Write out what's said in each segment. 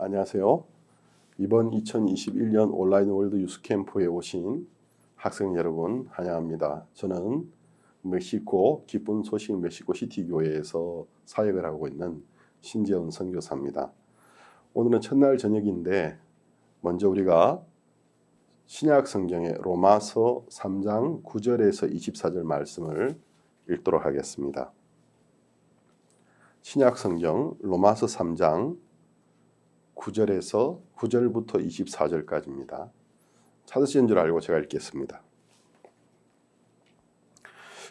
안녕하세요. 이번 2021년 온라인 월드 유스 캠프에 오신 학생 여러분 환영합니다. 저는 멕시코 기쁜 소식 멕시코 시티 교회에서 사역을 하고 있는 신재원 선교사입니다. 오늘은 첫날 저녁인데 먼저 우리가 신약 성경의 로마서 3장 9절에서 24절 말씀을 읽도록 하겠습니다. 신약 성경 로마서 3장 9절에서 9절부터 24절까지입니다. 찾으신 줄 알고 제가 읽겠습니다.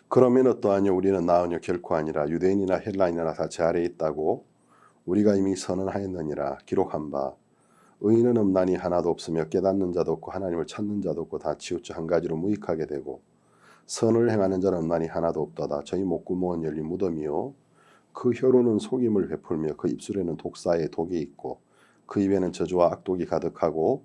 그러면 어떠하냐 우리는 나으냐 결코 아니라 유대인이나 헬라인이나 다 제 아래에 있다고 우리가 이미 선언하였느니라. 기록한 바 의인은 없나니 하나도 없으며 깨닫는 자도 없고 하나님을 찾는 자도 없고 다 치우쳐 한 가지로 무익하게 되고 선을 행하는 자는 없나니 하나도 없도다. 저희 목구멍은 열린 무덤이요 그 혀로는 속임을 베풀며 그 입술에는 독사의 독이 있고 그 입에는 저주와 악독이 가득하고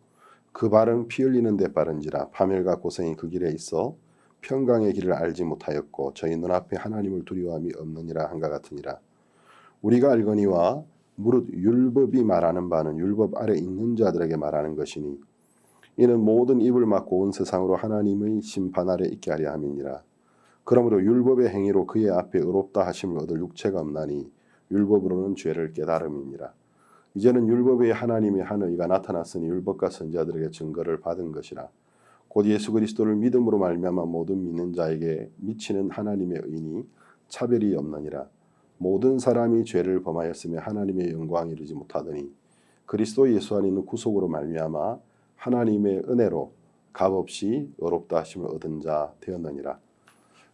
그 발은 피 흘리는 데 빠른지라. 파멸과 고생이 그 길에 있어 평강의 길을 알지 못하였고 저희 눈앞에 하나님을 두려워함이 없느니라 한가 같으니라. 우리가 알거니와 무릇 율법이 말하는 바는 율법 아래 있는 자들에게 말하는 것이니 이는 모든 입을 막고 온 세상으로 하나님의 심판 아래 있게 하려 함이니라. 그러므로 율법의 행위로 그의 앞에 의롭다 하심을 얻을 육체가 없나니 율법으로는 죄를 깨달음이니라. 이제는 율법의 하나님의 한 의가 나타났으니 율법과 선지자들에게 증거를 받은 것이라. 곧 예수 그리스도를 믿음으로 말미암아 모든 믿는 자에게 미치는 하나님의 의니 차별이 없느니라. 모든 사람이 죄를 범하였으며 하나님의 영광에 이르지 못하더니 그리스도 예수 안에 있는 구속으로 말미암아 하나님의 은혜로 값없이 의롭다 하심을 얻은 자 되었느니라.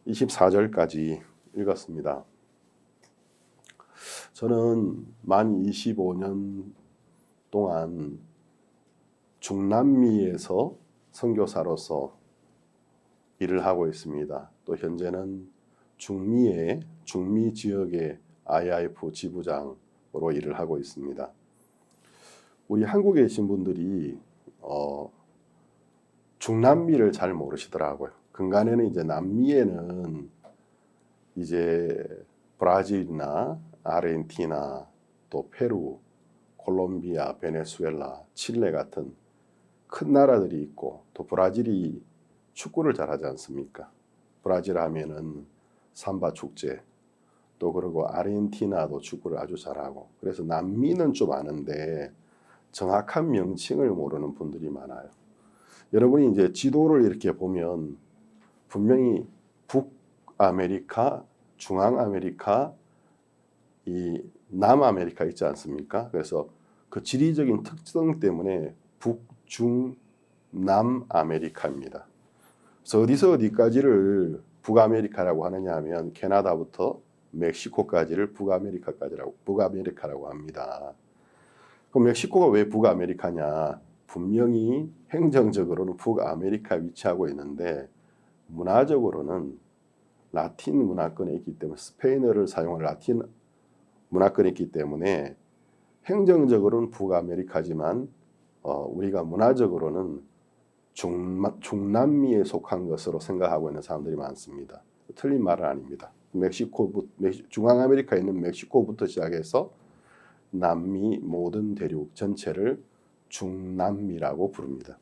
24절까지 읽었습니다. 저는 만 25년 동안 중남미에서 선교사로서 일을 하고 있습니다. 또 현재는 중미 지역의 IIF 지부장으로 일을 하고 있습니다. 우리 한국에 계신 분들이 중남미를 잘 모르시더라고요. 근간에는 이제 남미에는 이제 브라질이나 아르헨티나, 또 페루, 콜롬비아, 베네수엘라, 칠레 같은 큰 나라들이 있고 또 브라질이 축구를 잘하지 않습니까? 브라질 하면은 삼바 축제, 또 그리고 아르헨티나도 축구를 아주 잘하고 그래서 남미는 좀 아는데 정확한 명칭을 모르는 분들이 많아요. 여러분이 이제 지도를 이렇게 보면 분명히 북아메리카, 중앙아메리카, 이 남아메리카 있지 않습니까? 그래서 그 지리적인 특성 때문에 북중남아메리카입니다. 그래서 어디서 어디까지를 북아메리카라고 하느냐 하면 캐나다부터 멕시코까지를 북아메리카라고 합니다. 그럼 멕시코가 왜 북아메리카냐? 분명히 행정적으로는 북아메리카에 위치하고 있는데 문화적으로는 라틴 문화권에 있기 때문에 스페인어를 사용한 라틴 문화권에 있기 때문에 행정적으로는 북아메리카지만 우리가 문화적으로는 중남미에 속한 것으로 생각하고 있는 사람들이 많습니다. 틀린 말은 아닙니다. 중앙아메리카에 있는 멕시코부터 시작해서 남미 모든 대륙 전체를 중남미라고 부릅니다.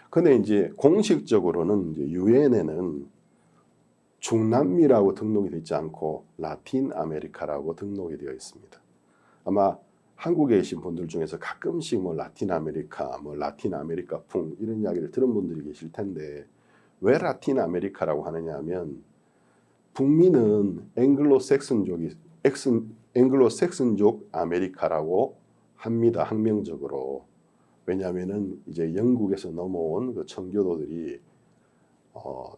근데 이제 공식적으로는 이제 유엔에는 중남미라고 등록이 되지 않고 라틴 아메리카라고 등록이 되어 있습니다. 아마 한국에 계신 분들 중에서 가끔씩 라틴 아메리카풍 이런 이야기를 들은 분들이 계실 텐데 왜 라틴 아메리카라고 하느냐 하면 북미는 앵글로색슨족 아메리카라고 합니다. 학명적으로. 왜냐하면은 이제 영국에서 넘어온 그 청교도들이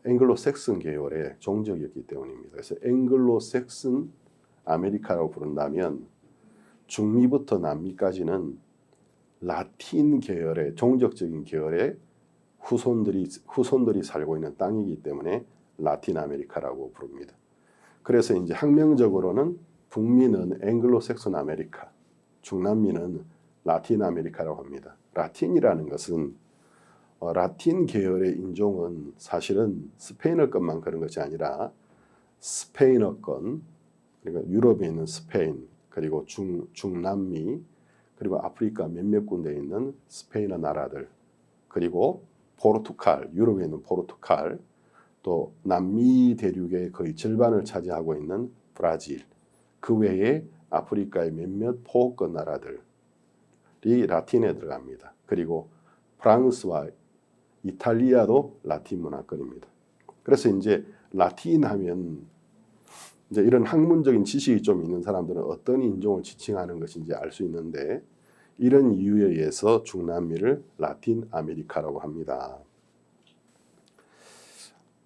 앵글로색슨 계열의 종족이었기 때문입니다. 그래서 앵글로색슨 아메리카라고 부른다면 중미부터 남미까지는 라틴 계열의 종족적인 계열의 후손들이 살고 있는 땅이기 때문에 라틴 아메리카라고 부릅니다. 그래서 이제 학명적으로는 북미는 앵글로색슨 아메리카, 중남미는 라틴 아메리카라고 합니다. 라틴이라는 것은 라틴 계열의 인종은 사실은 스페인어권만 그런 것이 아니라 스페인어권, 그러니까 유럽에 있는 스페인, 그리고 중남미, 그리고 아프리카 몇몇 군데에 있는 스페인어 나라들, 그리고 포르투갈, 유럽에 있는 포르투갈, 또 남미 대륙의 거의 절반을 차지하고 있는 브라질, 그 외에 아프리카의 몇몇 포흡권 나라들이 라틴에 들어갑니다. 그리고 프랑스와 이탈리아도 라틴 문화권입니다. 그래서 이제 라틴 하면 이제 이런 학문적인 지식이 좀 있는 사람들은 어떤 인종을 지칭하는 것인지 알 수 있는데, 이런 이유에 의해서 중남미를 라틴 아메리카라고 합니다.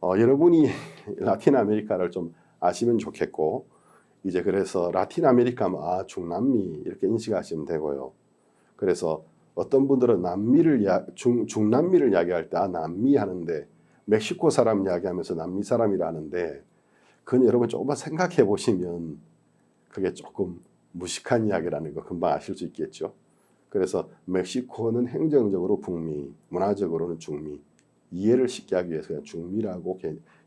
여러분이 라틴 아메리카를 좀 아시면 좋겠고, 이제 그래서 라틴 아메리카면 중남미 이렇게 인식하시면 되고요. 그래서 어떤 분들은 중남미를 이야기할 때 남미 하는데, 멕시코 사람 이야기하면서 남미 사람이라 하는데, 그건 여러분 조금만 생각해 보시면 그게 조금 무식한 이야기라는 거 금방 아실 수 있겠죠. 그래서 멕시코는 행정적으로 북미, 문화적으로는 중미, 이해를 쉽게 하기 위해서 그냥 중미라고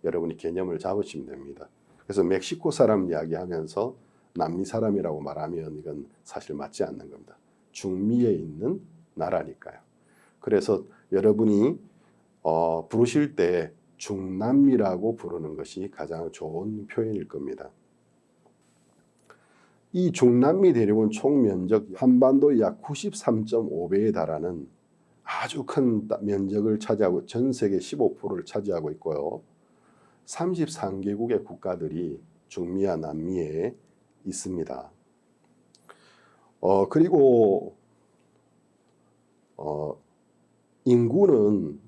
여러분이 개념을 잡으시면 됩니다. 그래서 멕시코 사람 이야기하면서 남미 사람이라고 말하면 이건 사실 맞지 않는 겁니다. 중미에 있는 나라니까요. 그래서 여러분이 부르실 때 중남미라고 부르는 것이 가장 좋은 표현일 겁니다. 이 중남미 대륙은 총 면적 한반도의 약 93.5배에 달하는 아주 큰 면적을 차지하고 전 세계 15%를 차지하고 있고요. 33개국의 국가들이 중미와 남미에 있습니다. 그리고 인구는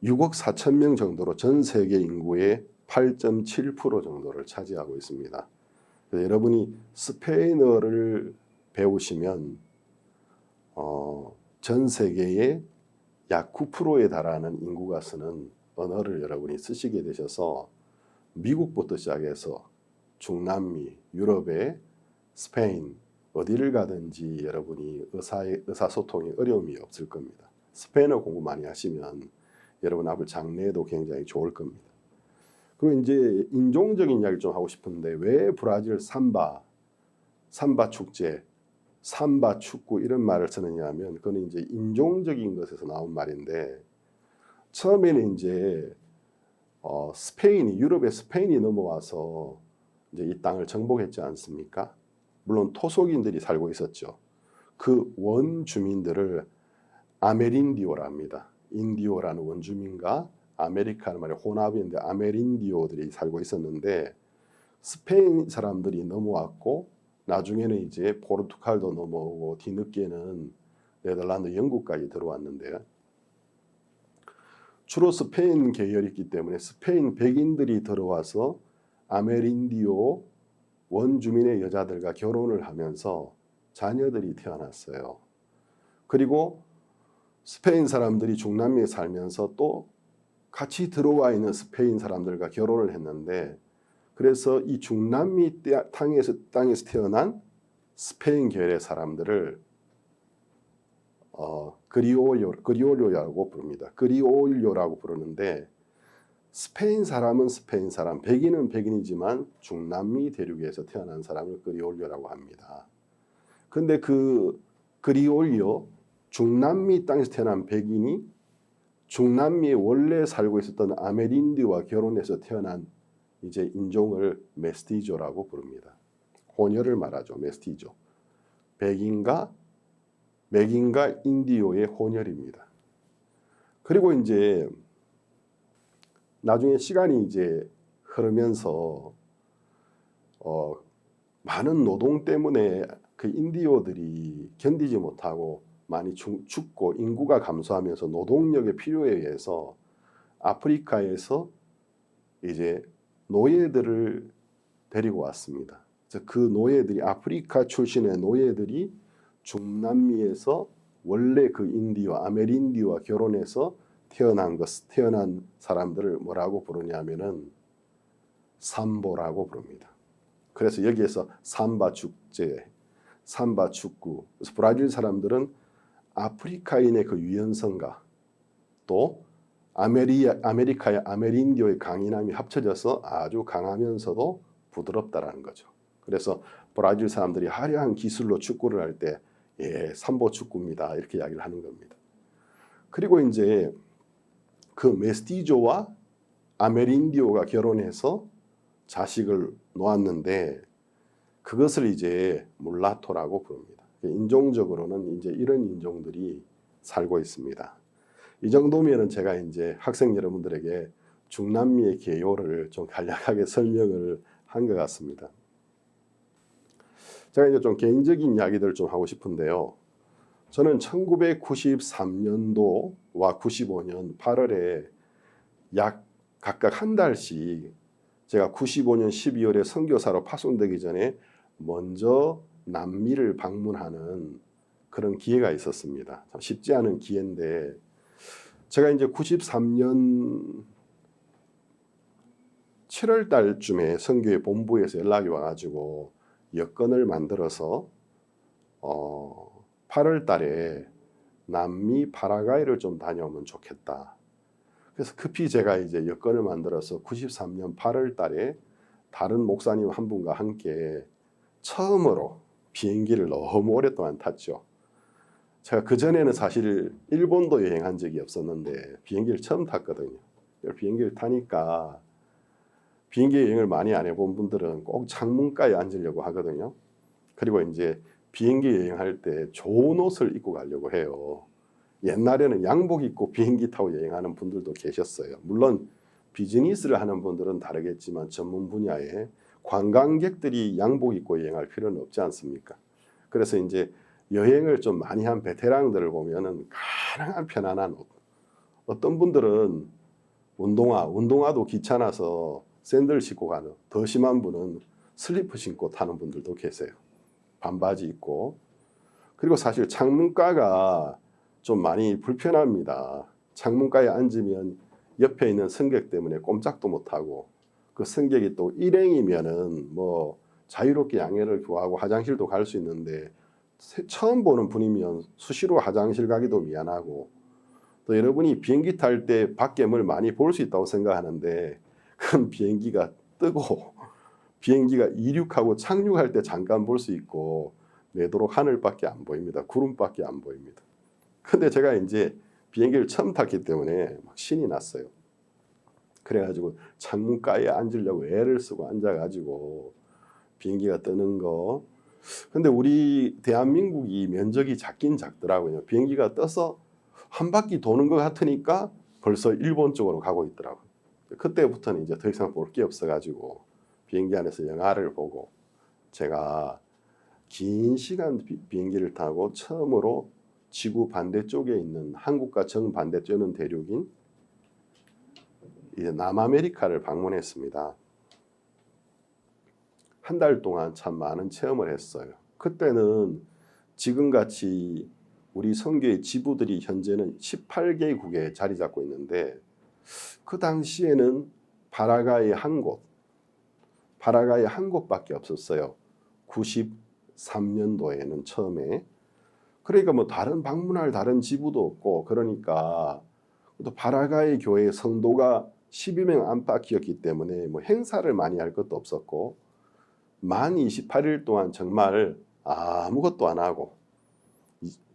6억 4천 명 정도로 전 세계 인구의 8.7% 정도를 차지하고 있습니다. 여러분이 스페인어를 배우시면 전 세계의 약 9%에 달하는 인구가 쓰는 언어를 여러분이 쓰시게 되셔서 미국부터 시작해서 중남미, 유럽의 스페인 어디를 가든지 여러분이 의사소통에 어려움이 없을 겁니다. 스페인어 공부 많이 하시면 여러분 앞으로 장래에도 굉장히 좋을 겁니다. 그리고 이제 인종적인 이야기를 좀 하고 싶은데, 왜 브라질 삼바 축제, 삼바 축구 이런 말을 쓰느냐 하면, 그건 이제 인종적인 것에서 나온 말인데, 처음에는 이제 유럽의 스페인이 넘어와서 이제 이 땅을 정복했지 않습니까? 물론 토속인들이 살고 있었죠. 그 원주민들을 아메린디오라 합니다. 인디오라는 원주민과 아메리카는 말이 혼합인데 아메린디오들이 살고 있었는데, 스페인 사람들이 넘어왔고 나중에는 이제 포르투갈도 넘어오고 뒤늦게는 네덜란드, 영국까지 들어왔는데요. 주로 스페인 계열이 있기 때문에 스페인 백인들이 들어와서 아메린디오 원주민의 여자들과 결혼을 하면서 자녀들이 태어났어요. 그리고 스페인 사람들이 중남미에 살면서 또 같이 들어와 있는 스페인 사람들과 결혼을 했는데, 그래서 이 중남미 땅에서 태어난 스페인 계열의 사람들을 그리올료라고 부릅니다. 그리올료라고 부르는데, 스페인 사람은 스페인 사람, 백인은 백인이지만 중남미 대륙에서 태어난 사람을 그리올료라고 합니다. 근데 그 그리올료, 중남미 땅에서 태어난 백인이 중남미에 원래 살고 있었던 아메린디와 결혼해서 태어난 이제 인종을 메스티조라고 부릅니다. 혼혈을 말하죠. 메스티조. 맥인과 인디오의 혼혈입니다. 그리고 이제 나중에 시간이 이제 흐르면서 많은 노동 때문에 그 인디오들이 견디지 못하고 많이 죽고 인구가 감소하면서 노동력의 필요에 의해서 아프리카에서 이제 노예들을 데리고 왔습니다. 그래서 그 노예들이, 아프리카 출신의 노예들이 중남미에서 원래 그 아메린디와 결혼해서 태어난 사람들을 뭐라고 부르냐면은 삼보라고 부릅니다. 그래서 여기에서 삼바 축제, 삼바 축구. 그래서 브라질 사람들은 아프리카인의 그 유연성과 또 아메리카의 아메린디오의 강인함이 합쳐져서 아주 강하면서도 부드럽다라는 거죠. 그래서 브라질 사람들이 화려한 기술로 축구를 할 때 삼보 축구입니다. 이렇게 이야기를 하는 겁니다. 그리고 이제 그 메스티조와 아메린디오가 결혼해서 자식을 놓았는데 그것을 이제 물라토라고 부릅니다. 인종적으로는 이제 이런 인종들이 살고 있습니다. 이 정도면은 제가 이제 학생 여러분들에게 중남미의 개요를 좀 간략하게 설명을 한 것 같습니다. 제가 이제 좀 개인적인 이야기들 좀 하고 싶은데요. 저는 1993년도와 95년 8월에 약 각각 한 달씩 제가 95년 12월에 선교사로 파송되기 전에 먼저 남미를 방문하는 그런 기회가 있었습니다. 참 쉽지 않은 기회인데 제가 이제 93년 7월 달쯤에 선교회 본부에서 연락이 와가지고 여권을 만들어서 8월 달에 남미 파라과이를 좀 다녀오면 좋겠다. 그래서 급히 제가 이제 여권을 만들어서 93년 8월 달에 다른 목사님 한 분과 함께 처음으로 비행기를 너무 오랫동안 탔죠. 제가 그전에는 사실 일본도 여행한 적이 없었는데 비행기를 처음 탔거든요. 비행기를 타니까 비행기 여행을 많이 안 해본 분들은 꼭 창문가에 앉으려고 하거든요. 그리고 이제 비행기 여행할 때 좋은 옷을 입고 가려고 해요. 옛날에는 양복 입고 비행기 타고 여행하는 분들도 계셨어요. 물론 비즈니스를 하는 분들은 다르겠지만 전문 분야에 관광객들이 양복 입고 여행할 필요는 없지 않습니까? 그래서 이제 여행을 좀 많이 한 베테랑들을 보면은 가능한 편안한 옷. 어떤 분들은 운동화도 귀찮아서 샌들 신고 가는, 더 심한 분은 슬리퍼 신고 타는 분들도 계세요. 반바지 입고. 그리고 사실 창문가가 좀 많이 불편합니다. 창문가에 앉으면 옆에 있는 승객 때문에 꼼짝도 못하고 그 승객이 또 일행이면은 뭐 자유롭게 양해를 구하고 화장실도 갈 수 있는데 처음 보는 분이면 수시로 화장실 가기도 미안하고 또 여러분이 비행기 탈 때 밖에 뭘 많이 볼 수 있다고 생각하는데 그건 비행기가 뜨고 비행기가 이륙하고 착륙할 때 잠깐 볼 수 있고 내도록 하늘밖에 안 보입니다. 구름밖에 안 보입니다. 근데 제가 이제 비행기를 처음 탔기 때문에 막 신이 났어요. 그래가지고 창문가에 앉으려고 애를 쓰고 앉아가지고 비행기가 뜨는 거. 근데 우리 대한민국이 면적이 작긴 작더라고요. 비행기가 떠서 한 바퀴 도는 것 같으니까 벌써 일본 쪽으로 가고 있더라고요. 그때부터는 이제 더 이상 볼 게 없어가지고 비행기 안에서 영화를 보고 제가 긴 시간 비행기를 타고 처음으로 지구 반대쪽에 있는 한국과 정반대되는 대륙인 이제 남아메리카를 방문했습니다. 한 달 동안 참 많은 체험을 했어요. 그때는 지금같이 우리 선교의 지부들이 현재는 18개국에 자리 잡고 있는데 그 당시에는 파라과이 한 곳밖에 없었어요. 93년도에는 처음에. 그러니까 뭐 방문할 다른 지부도 없고 그러니까 또 파라과이 교회 성도가 12명 안팎이었기 때문에 뭐 행사를 많이 할 것도 없었고 만 28일 동안 정말 아무것도 안 하고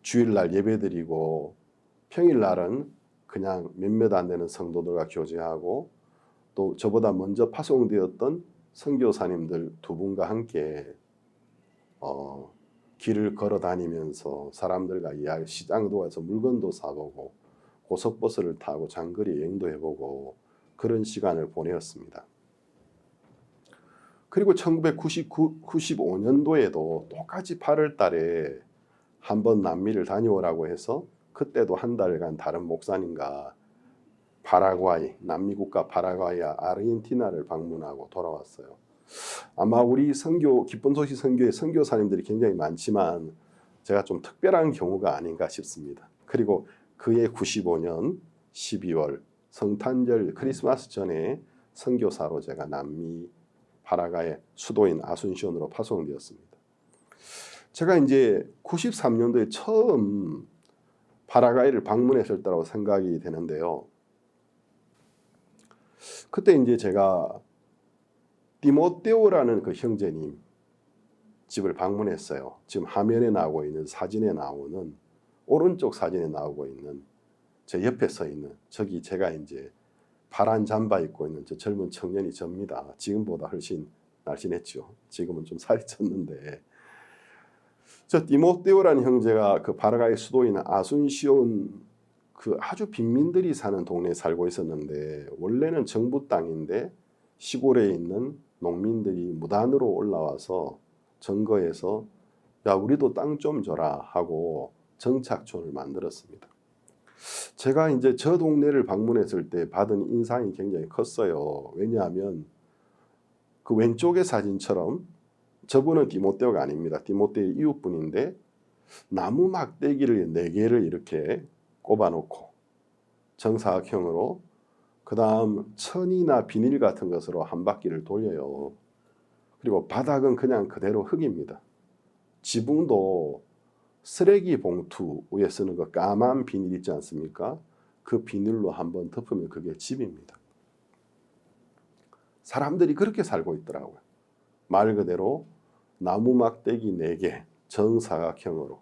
주일날 예배드리고 평일날은 그냥 몇몇 안 되는 성도들과 교제하고 또 저보다 먼저 파송되었던 선교사님들 두 분과 함께 길을 걸어 다니면서 사람들과 이야기, 시장도 가서 물건도 사보고 고속버스를 타고 장거리 여행도 해보고 그런 시간을 보내었습니다. 그리고 1995년도에도 똑같이 8월 달에 한번 남미를 다녀오라고 해서 그때도 한 달간 다른 목사님과 파라과이, 남미 국가 파라과이와 아르헨티나를 방문하고 돌아왔어요. 아마 우리 기쁜 소식 선교의 선교사님들이 굉장히 많지만 제가 좀 특별한 경우가 아닌가 싶습니다. 그리고 그해 95년 12월 성탄절 크리스마스 전에 선교사로 제가 남미 파라과이 수도인 아순시온으로 파송되었습니다. 제가 이제 93년도에 처음 파라과이를 방문했을 때라고 생각이 되는데요. 그때 이제 제가 디모데오라는 그 형제님, 집을 방문했어요. 지금 화면에 나오고 있는 사진에 나오는 오른쪽 사진에 나오고 있는 제 옆에 서 있는 저기 제가 이제 파란 잠바 입고 있는 저 젊은 청년이 접니다. 지금보다 훨씬 날씬했죠. 지금은 좀 살이 쪘는데 저 디모데오라는 형제가 그 바라가의 수도인 아순시온 그 아주 빈민들이 사는 동네에 살고 있었는데 원래는 정부 땅인데 시골에 있는 농민들이 무단으로 올라와서 점거해서 야 우리도 땅 좀 줘라 하고 정착촌을 만들었습니다. 제가 이제 저 동네를 방문했을 때 받은 인상이 굉장히 컸어요. 왜냐하면 그 왼쪽의 사진처럼 저분은 디모데오가 아닙니다. 디모데의 이웃분인데 나무 막대기를 4개를 이렇게 꼽아놓고 정사각형으로 그 다음 천이나 비닐 같은 것으로 한 바퀴를 돌려요. 그리고 바닥은 그냥 그대로 흙입니다. 지붕도 쓰레기 봉투 위에 쓰는 거 까만 비닐 있지 않습니까? 그 비닐로 한번 덮으면 그게 집입니다. 사람들이 그렇게 살고 있더라고요. 말 그대로 나무 막대기 4개 정사각형으로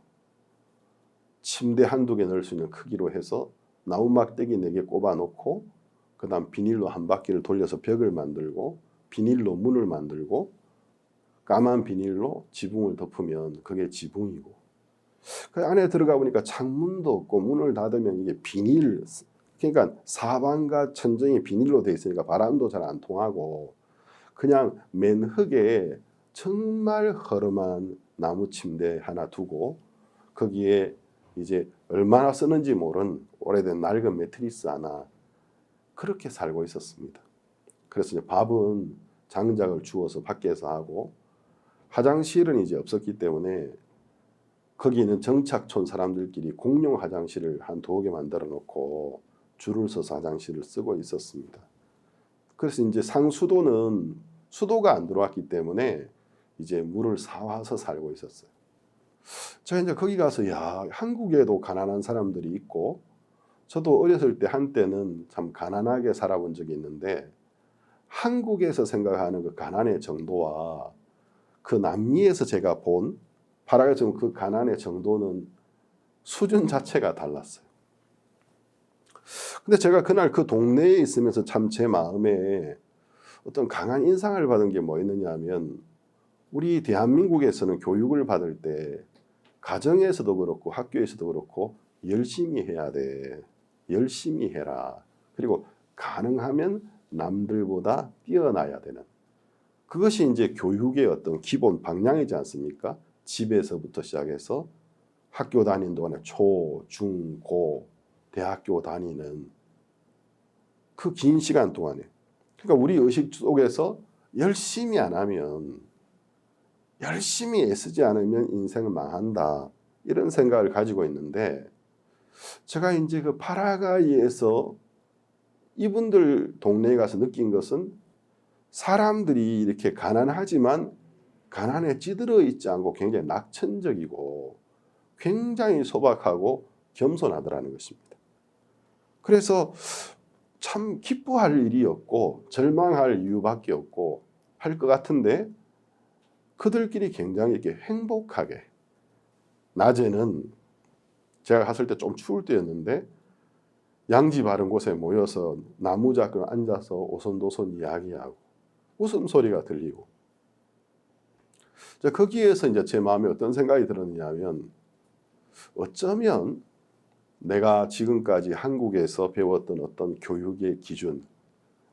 침대 한두 개 넣을 수 있는 크기로 해서 나무 막대기 4개 꼽아놓고 그 다음 비닐로 한 바퀴를 돌려서 벽을 만들고 비닐로 문을 만들고 까만 비닐로 지붕을 덮으면 그게 지붕이고 그 안에 들어가 보니까 창문도 없고 문을 닫으면 이게 비닐 그러니까 사방과 천정이 비닐로 되어 있으니까 바람도 잘 안 통하고 그냥 맨 흙에 정말 허름한 나무 침대 하나 두고 거기에 이제 얼마나 쓰는지 모른 오래된 낡은 매트리스 하나 그렇게 살고 있었습니다. 그래서 이제 밥은 장작을 주워서 밖에서 하고 화장실은 이제 없었기 때문에 거기 있는 정착촌 사람들끼리 공용 화장실을 한 2개 만들어 놓고 줄을 서서 화장실을 쓰고 있었습니다. 그래서 이제 상수도는 수도가 안 들어왔기 때문에 이제 물을 사와서 살고 있었어요. 제가 이제 거기 가서 야 한국에도 가난한 사람들이 있고 저도 어렸을 때 한때는 참 가난하게 살아본 적이 있는데 한국에서 생각하는 그 가난의 정도와 그 남미에서 제가 본 바라가처럼 그 가난의 정도는 수준 자체가 달랐어요. 근데 제가 그날 그 동네에 있으면서 참 제 마음에 어떤 강한 인상을 받은 게 뭐였느냐 하면 우리 대한민국에서는 교육을 받을 때 가정에서도 그렇고 학교에서도 그렇고 열심히 해야 돼. 열심히 해라. 그리고 가능하면 남들보다 뛰어나야 되는. 그것이 이제 교육의 어떤 기본 방향이지 않습니까? 집에서부터 시작해서 학교 다니는 동안에 초, 중, 고, 대학교 다니는 그 긴 시간 동안에 그러니까 우리 의식 속에서 열심히 안 하면 열심히 애쓰지 않으면 인생은 망한다 이런 생각을 가지고 있는데 제가 이제 그 파라과이에서 이분들 동네에 가서 느낀 것은 사람들이 이렇게 가난하지만 가난에 찌들어 있지 않고 굉장히 낙천적이고 굉장히 소박하고 겸손하더라는 것입니다. 그래서 참 기뻐할 일이 없고 절망할 이유밖에 없고 할 것 같은데 그들끼리 굉장히 이렇게 행복하게 낮에는 제가 갔을 때 좀 추울 때였는데 양지 바른 곳에 모여서 나무 잡고 앉아서 오손도손 이야기하고 웃음소리가 들리고 거기에서 이제 제 마음에 어떤 생각이 들었냐면 어쩌면 내가 지금까지 한국에서 배웠던 어떤 교육의 기준,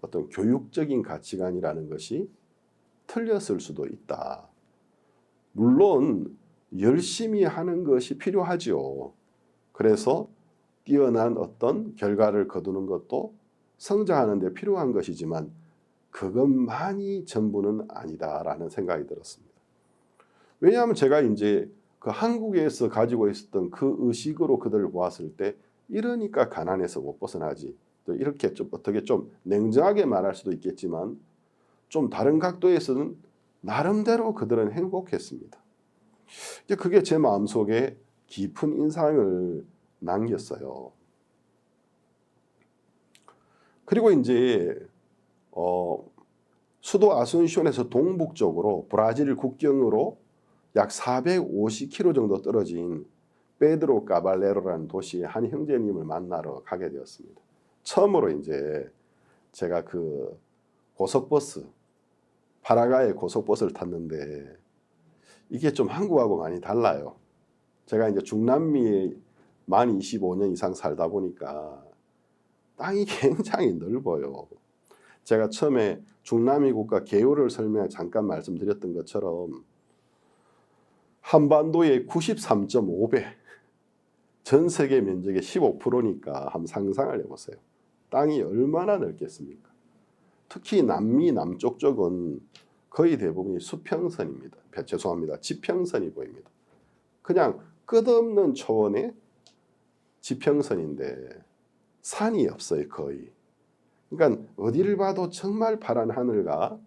어떤 교육적인 가치관이라는 것이 틀렸을 수도 있다. 물론 열심히 하는 것이 필요하죠. 그래서 뛰어난 어떤 결과를 거두는 것도 성장하는 데 필요한 것이지만 그것만이 전부는 아니다라는 생각이 들었습니다. 왜냐하면 제가 이제 그 한국에서 가지고 있었던 그 의식으로 그들을 보았을 때 이러니까 가난해서 못 벗어나지. 또 이렇게 좀 어떻게 좀 냉정하게 말할 수도 있겠지만 좀 다른 각도에서는 나름대로 그들은 행복했습니다. 이제 그게 제 마음속에 깊은 인상을 남겼어요. 그리고 이제 수도 아순시온에서 동북쪽으로 브라질 국경으로 약 450km 정도 떨어진 페드로 카발레로라는 도시에 한 형제님을 만나러 가게 되었습니다. 처음으로 이제 제가 그 고속버스, 파라과이 고속버스를 탔는데 이게 좀 한국하고 많이 달라요. 제가 이제 중남미에 만 25년 이상 살다 보니까 땅이 굉장히 넓어요. 제가 처음에 중남미 국가 개요를 설명해 잠깐 말씀드렸던 것처럼 한반도의 93.5배, 전 세계 면적의 15%니까 한번 상상을 해보세요. 땅이 얼마나 넓겠습니까? 특히 남미 남쪽 쪽은 거의 대부분이 수평선입니다. 죄송합니다. 지평선이 보입니다. 그냥 끝없는 초원의 지평선인데 산이 없어요, 거의. 그러니까 어디를 봐도 정말 파란 하늘과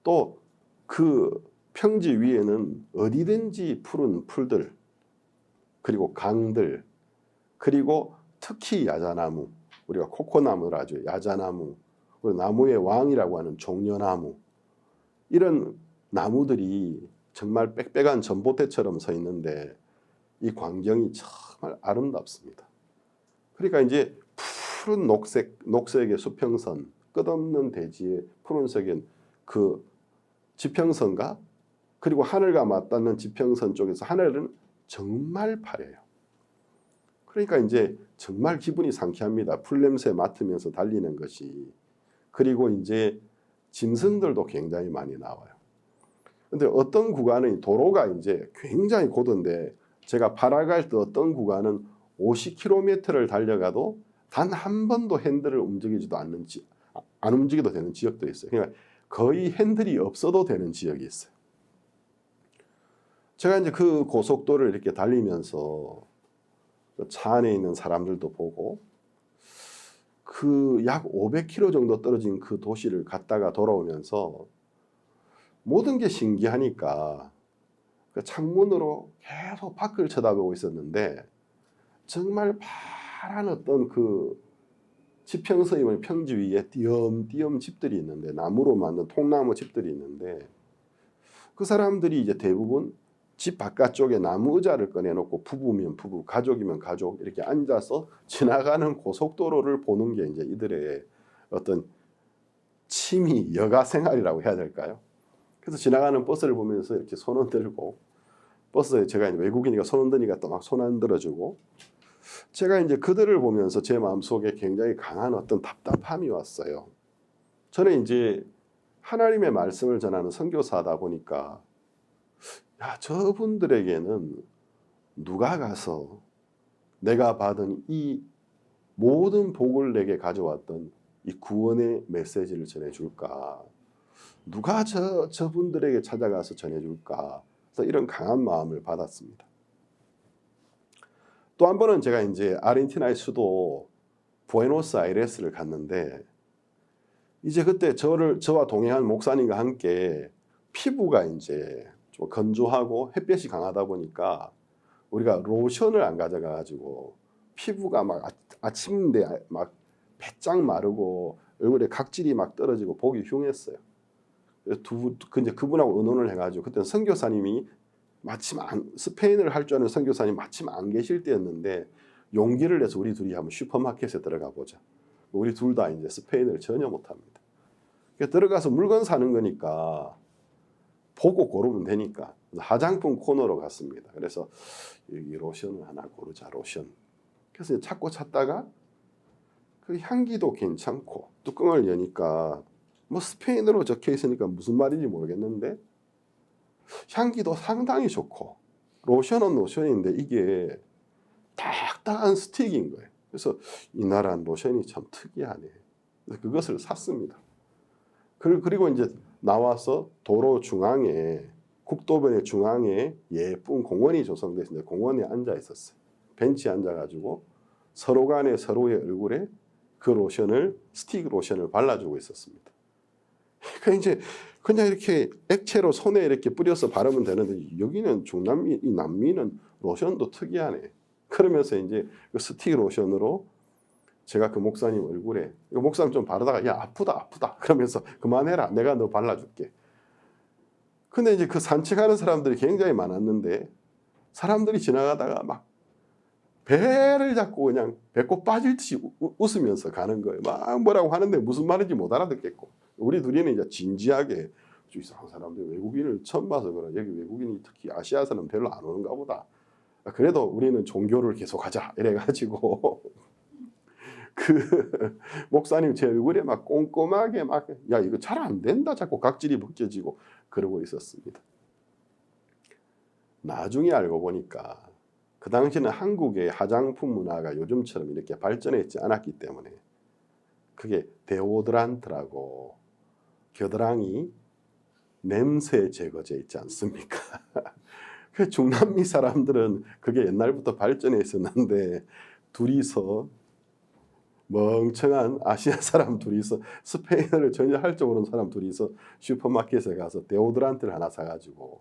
또 그 평지 위에는 어디든지 푸른 풀들, 그리고 강들, 그리고 특히 야자나무, 우리가 코코나무를 하죠. 야자나무, 그리고 나무의 왕이라고 하는 종려나무, 이런 나무들이 정말 빽빽한 전봇대처럼 서 있는데 이 광경이 정말 아름답습니다. 그러니까 이제 푸른 녹색의 수평선, 끝없는 대지의 푸른색인 그 지평선과 그리고 하늘과 맞닿는 지평선 쪽에서 하늘은 정말 파래요. 그러니까 이제 정말 기분이 상쾌합니다. 풀냄새 맡으면서 달리는 것이. 그리고 이제 짐승들도 굉장히 많이 나와요. 근데 어떤 구간은 도로가 이제 굉장히 고도인데 제가 파라과이 때 어떤 구간은 50km를 달려가도 단 한 번도 핸들을 움직이지도 안 움직여도 되는 지역도 있어요. 그러니까 거의 핸들이 없어도 되는 지역이 있어요. 제가 이제 그 고속도로를 이렇게 달리면서 차 안에 있는 사람들도 보고 그 약 500km 정도 떨어진 그 도시를 갔다가 돌아오면서 모든 게 신기하니까 그 창문으로 계속 밖을 쳐다보고 있었는데 정말 파란 어떤 그 지평선이면 평지 위에 띄엄띄엄 집들이 있는데 나무로 만든 통나무 집들이 있는데 그 사람들이 이제 대부분 집 바깥쪽에 나무 의자를 꺼내놓고 부부면 부부, 가족이면 가족 이렇게 앉아서 지나가는 고속도로를 보는 게 이제 이들의 어떤 취미, 여가 생활이라고 해야 될까요? 그래서 지나가는 버스를 보면서 이렇게 손 흔들고 버스에 제가 이제 외국인이니까 손 흔드니까 또 막 손 흔들어주고 제가 이제 그들을 보면서 제 마음속에 굉장히 강한 어떤 답답함이 왔어요. 저는 이제 하나님의 말씀을 전하는 선교사다 보니까 야, 저분들에게는 누가 가서 내가 받은 이 모든 복을 내게 가져왔던 이 구원의 메시지를 전해줄까? 누가 저분들에게 찾아가서 전해줄까? 그래서 이런 강한 마음을 받았습니다. 또 한 번은 제가 이제 아르헨티나의 수도 부에노스아이레스를 갔는데 이제 그때 저와 동행한 목사님과 함께 피부가 이제 좀 건조하고 햇볕이 강하다 보니까 우리가 로션을 안 가져가 가지고 피부가 막 아침인데 막 배짱 마르고 얼굴에 각질이 막 떨어지고 보기 흉했어요. 이제 그분하고 의논을 해가지고 그때는 선교사님이 마침 스페인을 할 줄 아는 선교사님 마침 안 계실 때였는데 용기를 내서 우리 둘이 한번 슈퍼마켓에 들어가 보자. 우리 둘 다 이제 스페인을 전혀 못합니다. 들어가서 물건 사는 거니까 보고 고르면 되니까 화장품 코너로 갔습니다. 그래서 여기 로션을 하나 고르자, 로션. 그래서 찾다가 그 향기도 괜찮고 뚜껑을 여니까 뭐 스페인어로 적혀 있으니까 무슨 말인지 모르겠는데 향기도 상당히 좋고 로션은 로션인데 이게 딱딱한 스틱인 거예요. 그래서 이 나라 로션이 참 특이하네. 그래서 그것을 샀습니다. 그리고 이제 나와서 도로 중앙에 국도변의 중앙에 예쁜 공원이 조성되어 있는데 공원에 앉아 있었어요. 벤치에 앉아가지고 서로 간에 서로의 얼굴에 그 로션을 스틱 로션을 발라주고 있었습니다. 그러니까 이제 그냥 이렇게 액체로 손에 이렇게 뿌려서 바르면 되는데 여기는 중남미, 이 남미는 로션도 특이하네. 그러면서 이제 그 스틱 로션으로 제가 그 목사님 얼굴에 목사님 좀 바르다가 야 아프다 그러면서 그만해라 내가 너 발라줄게. 근데 이제 그 산책하는 사람들이 굉장히 많았는데 사람들이 지나가다가 막 배를 잡고 그냥 배꼽 빠질 듯이 웃으면서 가는 거예요. 막 뭐라고 하는데 무슨 말인지 못 알아듣겠고 우리 둘이는 이제 진지하게 이상한 사람들 외국인을 처음 봐서 그래. 여기 외국인이 특히 아시아 사람 별로 안 오는가 보다. 그래도 우리는 종교를 계속하자 이래가지고 그 목사님 제 얼굴에 막 꼼꼼하게 막 야 이거 잘 안 된다 자꾸 각질이 벗겨지고 그러고 있었습니다. 나중에 알고 보니까 그 당시는 한국의 화장품 문화가 요즘처럼 이렇게 발전했지 않았기 때문에 그게 데오드란트라고 겨드랑이 냄새 제거제 있지 않습니까? 그 중남미 사람들은 그게 옛날부터 발전해 있었는데 둘이서 멍청한 아시아 사람 둘이서 스페인어를 전혀 할 줄 모르는 사람 둘이서 슈퍼마켓에 가서 데오드란트를 하나 사가지고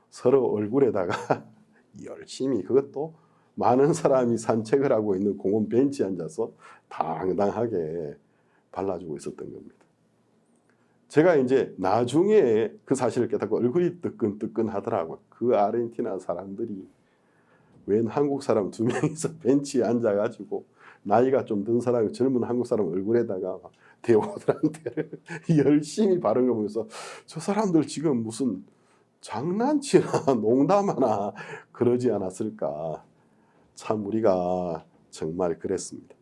서로 얼굴에다가 열심히 그것도 많은 사람이 산책을 하고 있는 공원 벤치에 앉아서 당당하게 발라주고 있었던 겁니다. 제가 이제 나중에 그 사실을 깨닫고 얼굴이 뜨끈뜨끈하더라고요. 그 아르헨티나 사람들이 웬 한국 사람 2명이서 벤치에 앉아가지고 나이가 좀 든 사람, 젊은 한국 사람 얼굴에다가 데오드란트를 열심히 바른 거 보면서 저 사람들 지금 무슨 장난치나 농담하나 그러지 않았을까. 참 우리가 정말 그랬습니다.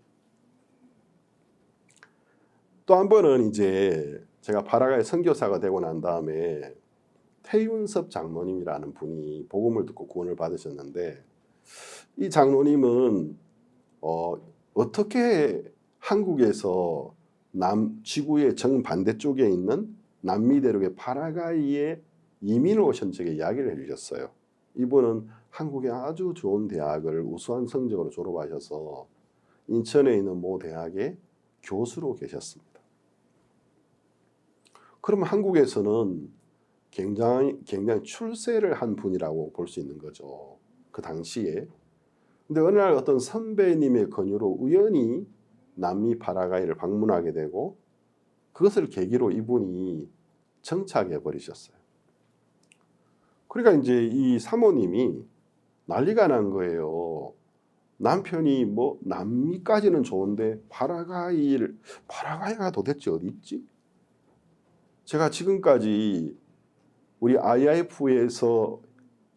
또 한 번은 이제 제가 파라과이 선교사가 되고 난 다음에 태윤섭 장로님이라는 분이 복음을 듣고 구원을 받으셨는데 이 장로님은 어떻게 한국에서 지구의 정반대쪽에 있는 남미 대륙의 파라과이에 이민을 오신 적에 이야기를 해주셨어요. 이분은 한국의 아주 좋은 대학을 우수한 성적으로 졸업하셔서 인천에 있는 모 대학의 교수로 계셨습니다. 그러면 한국에서는 굉장히 출세를 한 분이라고 볼 수 있는 거죠. 그 당시에. 근데 어느 날 어떤 선배님의 권유로 우연히 남미 파라과이를 방문하게 되고 그것을 계기로 이분이 정착해 버리셨어요. 그러니까 이제 이 사모님이 난리가 난 거예요. 남편이 뭐 남미까지는 좋은데 파라과이가 도대체 어디 있지? 제가 지금까지 우리 IIF에서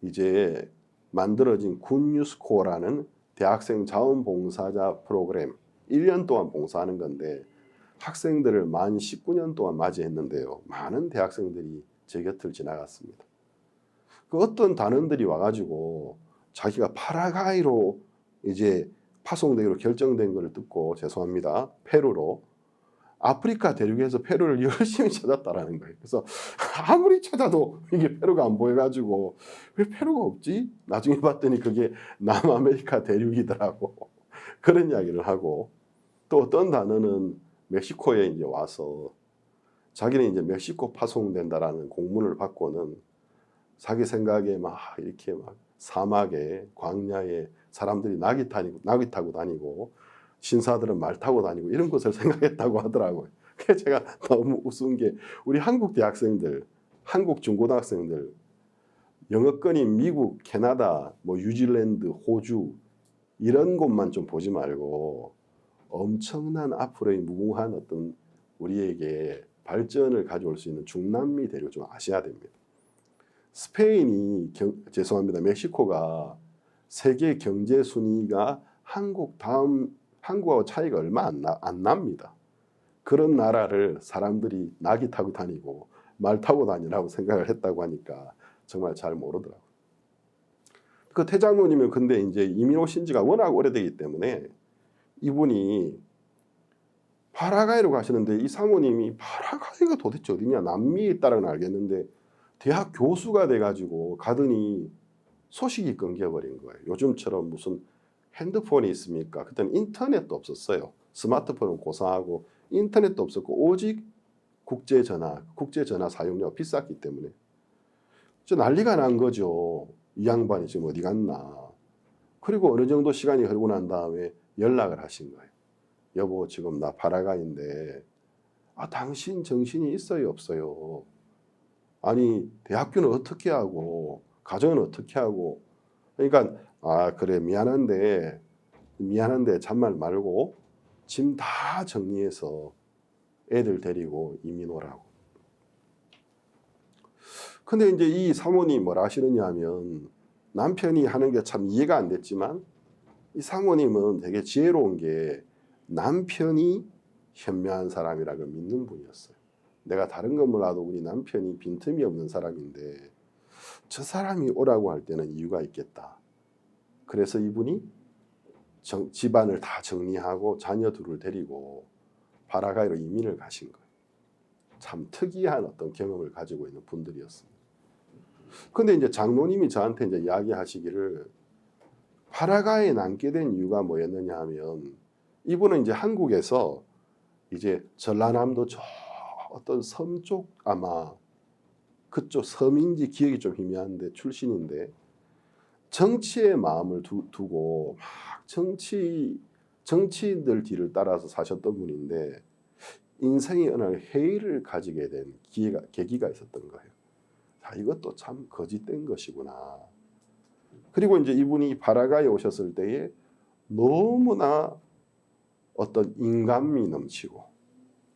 이제 만들어진 굿뉴스코어라는 대학생 자원봉사자 프로그램 1년 동안 봉사하는 건데 학생들을 만 19년 동안 맞이했는데요. 많은 대학생들이 제 곁을 지나갔습니다. 그 어떤 단원들이 와가지고 자기가 파라과이로 이제 파송되기로 결정된 것을 듣고 죄송합니다. 페루로 아프리카 대륙에서 페루를 열심히 찾았다라는 거예요. 그래서 아무리 찾아도 이게 페루가 안 보여가지고 왜 페루가 없지? 나중에 봤더니 그게 남아메리카 대륙이더라고. 그런 이야기를 하고 또 어떤 단어는 멕시코에 이제 와서 자기는 이제 멕시코 파송된다라는 공문을 받고는 자기 생각에 막 이렇게 막 사막에 광야에 사람들이 낙이 타고 다니고 신사들은 말 타고 다니고 이런 것을 생각했다고 하더라고요. 그래서 제가 너무 우스운 게 우리 한국 대학생들, 한국 중고등학생들 영어권인 미국, 캐나다, 뭐 뉴질랜드, 호주 이런 곳만 좀 보지 말고 엄청난 앞으로의 무궁한 어떤 우리에게 발전을 가져올 수 있는 중남미 대륙을 좀 아셔야 됩니다. 스페인이 죄송합니다. 멕시코가 세계 경제 순위가 한국하고 차이가 얼마 안 납니다. 그런 나라를 사람들이 낙이 타고 다니고 말 타고 다니라고 생각을 했다고 하니까 정말 잘 모르더라고요. 그 태장로님은 근데 이제 이민 오신 지가 워낙 오래되기 때문에 이분이 파라과이로 가시는데 이 사모님이 파라과이가 도대체 어디냐 남미에 있다라는 알겠는데 대학 교수가 돼가지고 가더니 소식이 끊겨버린 거예요. 요즘처럼 무슨 핸드폰이 있습니까? 그때는 인터넷도 없었어요. 스마트폰은 고사하고 인터넷도 없었고 오직 국제전화 사용료가 비쌌기 때문에 난리가 난 거죠. 이 양반이 지금 어디 갔나. 그리고 어느 정도 시간이 흐르고 난 다음에 연락을 하신 거예요. 여보 지금 나 파라과이인데 당신 정신이 있어요 없어요? 아니 대학교는 어떻게 하고 가정은 어떻게 하고 그러니까 그래 미안한데 잔말 말고 짐 다 정리해서 애들 데리고 이민 오라고. 근데 이제 이 사모님이 뭐라 하시느냐 하면 남편이 하는 게 참 이해가 안 됐지만 이 사모님은 되게 지혜로운 게 남편이 현명한 사람이라고 믿는 분이었어요. 내가 다른 건 몰라도 우리 남편이 빈틈이 없는 사람인데 저 사람이 오라고 할 때는 이유가 있겠다. 그래서 이분이 집안을 다 정리하고 자녀 둘을 데리고 파라과이로 이민을 가신 거예요. 참 특이한 어떤 경험을 가지고 있는 분들이었습니다. 근데 이제 장로님이 저한테 이제 이야기하시기를 파라과이에 남게 된 이유가 뭐였느냐 하면 이분은 이제 한국에서 이제 전라남도 저 어떤 섬 쪽 아마 그쪽 섬인지 기억이 좀 희미한데 출신인데 정치의 마음을 두고 막 정치인들 뒤를 따라서 사셨던 분인데 인생의 어느 날 회의를 가지게 된 계기가 있었던 거예요. 이것도 참 거짓된 것이구나. 그리고 이제 이분이 파라과이에 오셨을 때에 너무나 어떤 인간미 넘치고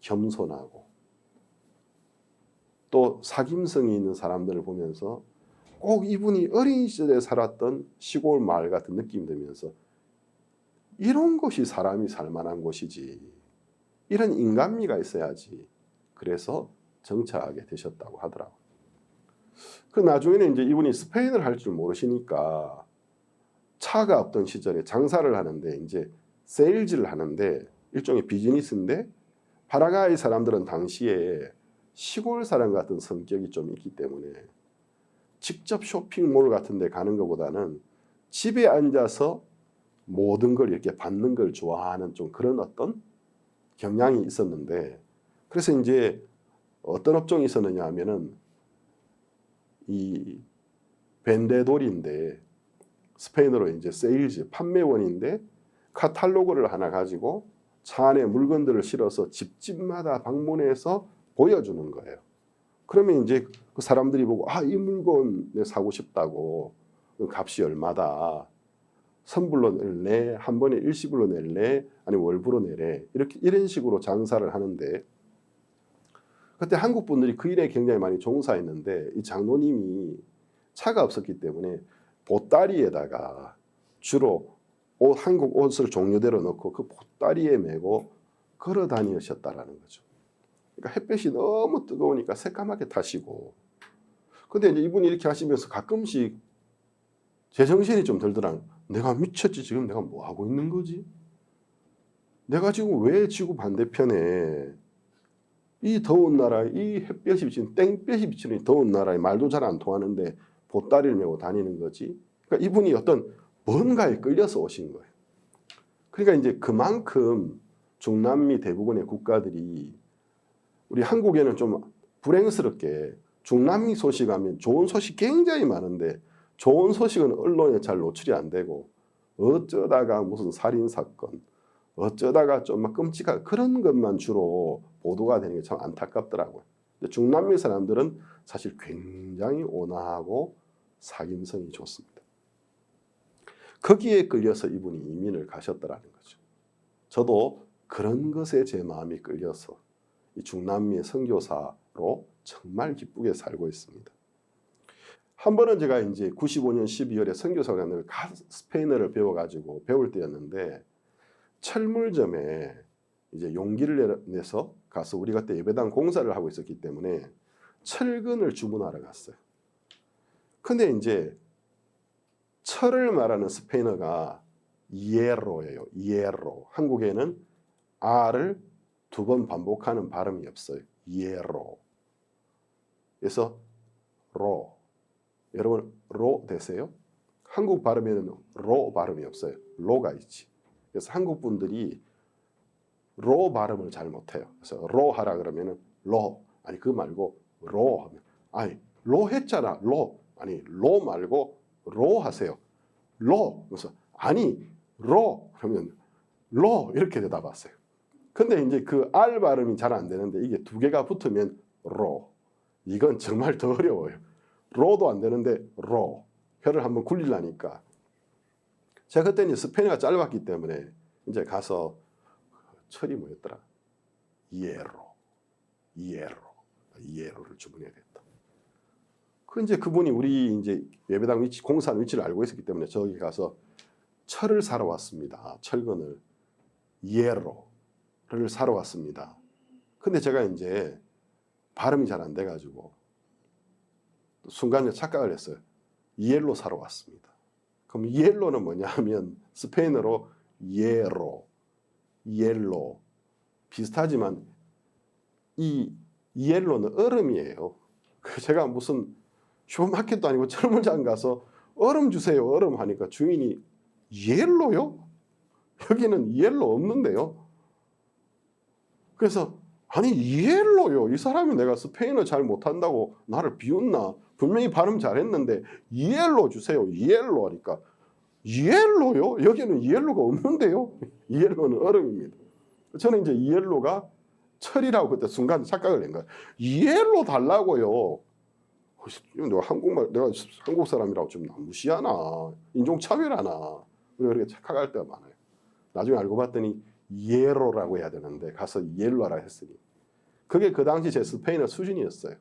겸손하고 또 사귐성이 있는 사람들을 보면서 꼭 이분이 어린 시절에 살았던 시골 마을 같은 느낌이 들면서 이런 곳이 사람이 살만한 곳이지. 이런 인간미가 있어야지. 그래서 정착하게 되셨다고 하더라고요. 그 나중에는 이제 이분이 스페인을 할 줄 모르시니까 차가 없던 시절에 장사를 하는데 이제 세일즈를 하는데 일종의 비즈니스인데 파라과이 사람들은 당시에 시골 사람 같은 성격이 좀 있기 때문에 직접 쇼핑몰 같은 데 가는 것보다는 집에 앉아서 모든 걸 이렇게 받는 걸 좋아하는 좀 그런 어떤 경향이 있었는데 그래서 이제 어떤 업종이 있었느냐 하면은 이 벤데돌인데 스페인어로 이제 세일즈 판매원인데 카탈로그를 하나 가지고 차 안에 물건들을 실어서 집집마다 방문해서 보여주는 거예요. 그러면 이제 그 사람들이 보고 이 물건 내 사고 싶다고 값이 얼마다 선불로 낼래 한 번에 일시불로 낼래 아니면 월불로 내래 이런 식으로 장사를 하는데 그때 한국 분들이 그 일에 굉장히 많이 종사했는데 이 장로님이 차가 없었기 때문에 보따리에다가 주로 한국 옷을 종류대로 넣고 그 보따리에 메고 걸어 다니셨다라는 거죠. 그러니까 햇볕이 너무 뜨거우니까 새까맣게 타시고 근데 이제 이분이 이렇게 하시면서 가끔씩 제정신이 좀 들더라. 내가 미쳤지 지금 내가 뭐 하고 있는 거지? 내가 지금 왜 지구 반대편에 이 더운 나라 이 햇볕이 비치는 땡볕이 비치는 더운 나라에 말도 잘 안 통하는데 보따리를 메고 다니는 거지. 그러니까 이분이 어떤 뭔가에 끌려서 오신 거예요. 그러니까 이제 그만큼 중남미 대부분의 국가들이 우리 한국에는 좀 불행스럽게 중남미 소식하면 좋은 소식 굉장히 많은데 좋은 소식은 언론에 잘 노출이 안 되고 어쩌다가 무슨 살인사건 어쩌다가 좀 막 끔찍한 그런 것만 주로 보도가 되는 게 참 안타깝더라고요. 근데 중남미 사람들은 사실 굉장히 온화하고 사귐성이 좋습니다. 거기에 끌려서 이분이 이민을 가셨더라는 거죠. 저도 그런 것에 제 마음이 끌려서 이 중남미의 선교사로 정말 기쁘게 살고 있습니다. 한 번은 제가 이제 95년 12월에 선교사관을 스페인어를 배워가지고 배울 때였는데 철물점에 이제 용기를 내서 가서 우리가 그때 예배당 공사를 하고 있었기 때문에 철근을 주문하러 갔어요. 근데 이제 철을 말하는 스페인어가 이에로예요. 이에로. 한국에는 R을 2번 반복하는 발음이 없어요. 이에로. 그래서 로. 여러분 로 되세요? 한국 발음에는 로 발음이 없어요. 로가 있지. 그래서 한국 분들이 로 발음을 잘 못해요. 그래서 로 하라 그러면은 로 아니 그거 말고 로 하면 아니 로 했잖아 로 아니 로 말고 로 하세요. 로 그래서 아니 로 그러면 로 이렇게 대답하세요. 근데 이제 그 R 발음이 잘 안 되는데 이게 두 개가 붙으면 로 이건 정말 더 어려워요. 로도 안 되는데 로. 혀를 한번 굴리려니까. 제가 그때는 스페인어가 짧았기 때문에 이제 가서 철이 뭐였더라? 이에로를 주문해야 됐다. 그 이제 그분이 우리 이제 예배당 위치, 공사하는 위치를 알고 있었기 때문에 저기 가서 철을 사러 왔습니다. 철근을 이에로를 사러 왔습니다. 근데 제가 이제 발음이 잘 안 돼가지고 순간에 착각을 했어요. 이엘로 사러 왔습니다. 그럼 이엘로는 뭐냐 하면 스페인어로 이엘로 비슷하지만 이 이엘로는 얼음이에요. 제가 무슨 슈퍼마켓도 아니고 철물장 가서 얼음 주세요 얼음 하니까 주인이 이엘로요? 여기는 이엘로 없는데요. 그래서 아니 이엘로요? 이 사람이 내가 스페인어 잘 못한다고 나를 비웃나? 분명히 발음 잘했는데 이엘로 주세요. 이엘로 하니까 이엘로요? 여기는 이엘로가 없는데요. 이엘로는 얼음입니다. 저는 이제 이엘로가 철이라고 그때 순간 착각을 낸 거예요. 이엘로 달라고요. 내가 한국 사람이라고 좀 무시하나? 인종차별하나? 그렇게 착각할 때가 많아요. 나중에 알고 봤더니 이에로라고 해야 되는데 가서 이엘로라 했으니 그게 그 당시 제 스페인어 수준이었어요.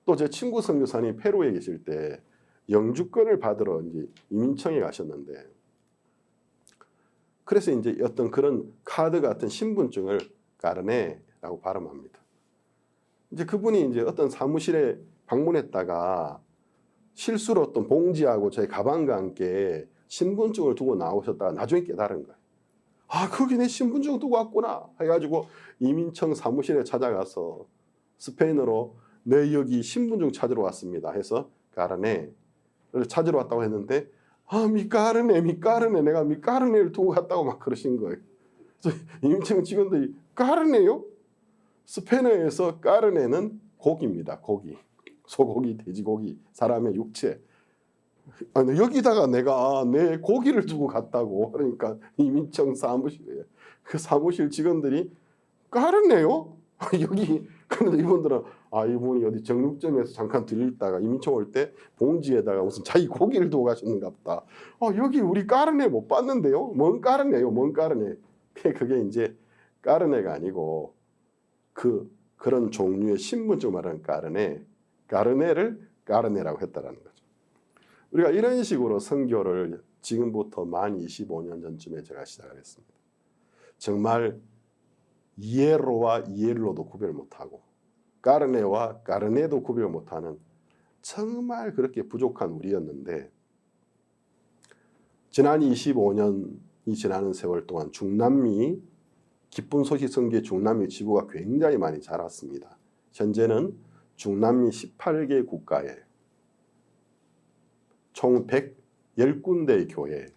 또 제 친구 선교사님 페루에 계실 때 영주권을 받으러 이제 이민청에 가셨는데 그래서 이제 어떤 그런 카드 같은 신분증을 까르네라고 발음합니다. 이제 그분이 이제 어떤 사무실에 방문했다가 실수로 어떤 봉지하고 저희 가방과 함께 신분증을 두고 나오셨다가 나중에 깨달은 거예요. 아, 거기 내 신분증 두고 왔구나 해가지고 이민청 사무실에 찾아가서 스페인어로 내 여기 신분증 찾으러 왔습니다 해서 까르네를 찾으러 왔다고 했는데 아 미까르네 내가 미까르네를 두고 갔다고 막 그러신 거예요. 그래서 이민청 직원들이 까르네요? 스페인어에서 까르네는 고기입니다. 고기. 소고기, 돼지고기, 사람의 육체. 아니, 여기다가 내가 내 고기를 두고 갔다고. 그러니까 이민청 사무실에 그 사무실 직원들이 까르네요? 여기. 그런데 이분들은 아 이분이 어디 정육점에서 잠깐 들렸다가 이민청 올 때 봉지에다가 무슨 자기 고기를 두고 가셨는가 보다. 여기 우리 까르네 못 봤는데요? 뭔 까르네요? 뭔 까르네? 그게 이제 까르네가 아니고 그런 종류의 신분증 말하는 까르네를 까르네라고 했다라는 거죠. 우리가 이런 식으로 선교를 지금부터 만 25년 전쯤에 제가 시작을 했습니다. 정말 이에로와 이엘로도 구별 못하고 까르네와 까르네도 구별 못하는 정말 그렇게 부족한 우리였는데 지난 25년이 지나는 세월 동안 중남미 기쁜 소식 선교의 중남미 지부가 굉장히 많이 자랐습니다. 현재는 중남미 18개 국가에 총 110군데의 교회,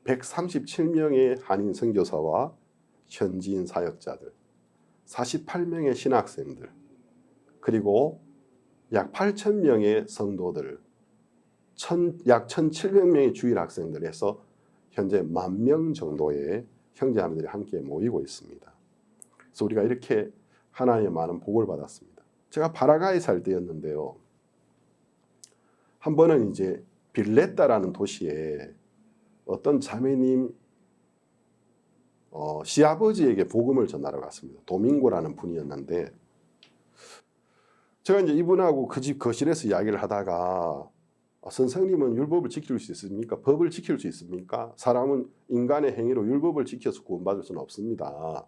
137명의 한인 선교사와 현지인 사역자들, 48명의 신학생들, 그리고 약 8,000명의 성도들, 약 1,700명의 주일 학생들에서 현재 10,000명 정도의 형제자매들이 함께 모이고 있습니다. 그래서 우리가 이렇게 하나님의 많은 복을 받았습니다. 제가 파라과이 살 때였는데요. 한 번은 이제 빌레타라는 도시에 어떤 자매님 시아버지에게 복음을 전하러 갔습니다. 도밍고라는 분이었는데 제가 이제 이분하고 그 집 거실에서 이야기를 하다가 선생님은 율법을 지킬 수 있습니까? 법을 지킬 수 있습니까? 사람은 인간의 행위로 율법을 지켜서 구원받을 수는 없습니다.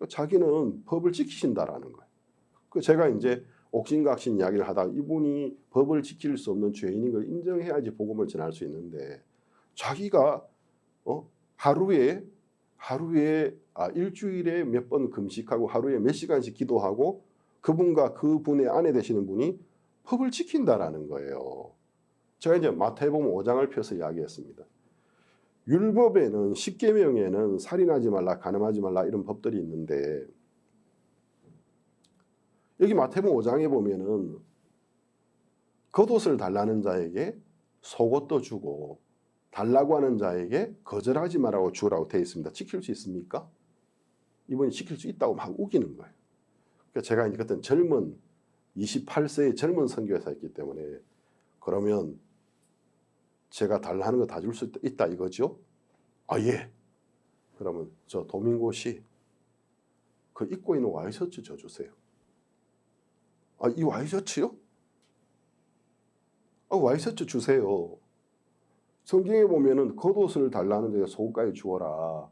자기는 법을 지키신다라는 거예요. 제가 이제 옥신각신 이야기를 하다가 이분이 법을 지킬 수 없는 죄인인 걸 인정해야지 복음을 전할 수 있는데 자기가 하루에 일주일에 몇 번 금식하고 하루에 몇 시간씩 기도하고 그분과 그분의 아내 되시는 분이 법을 지킨다라는 거예요. 제가 이제 마태복음 5장을 펴서 이야기했습니다. 율법에는 10계명에는 살인하지 말라, 간음하지 말라 이런 법들이 있는데 여기 마태복음 5장에 보면은 겉옷을 달라는 자에게 속옷도 주고 달라고 하는 자에게 거절하지 말라고 주라고 되어 있습니다. 지킬 수 있습니까? 이분이 지킬 수 있다고 막 우기는 거예요. 그러니까 제가 이제 그때 젊은 28세의 젊은 선교사였기 때문에 그러면 제가 달라 하는 거 다 줄 수 있다 이거죠? 아, 예. 그러면 저 도밍고 씨 그 입고 있는 와이셔츠 줘주세요. 아, 이 와이셔츠요? 아, 와이셔츠 주세요. 성경에 보면은 겉옷을 달라는 자에게 속옷까지 주어라.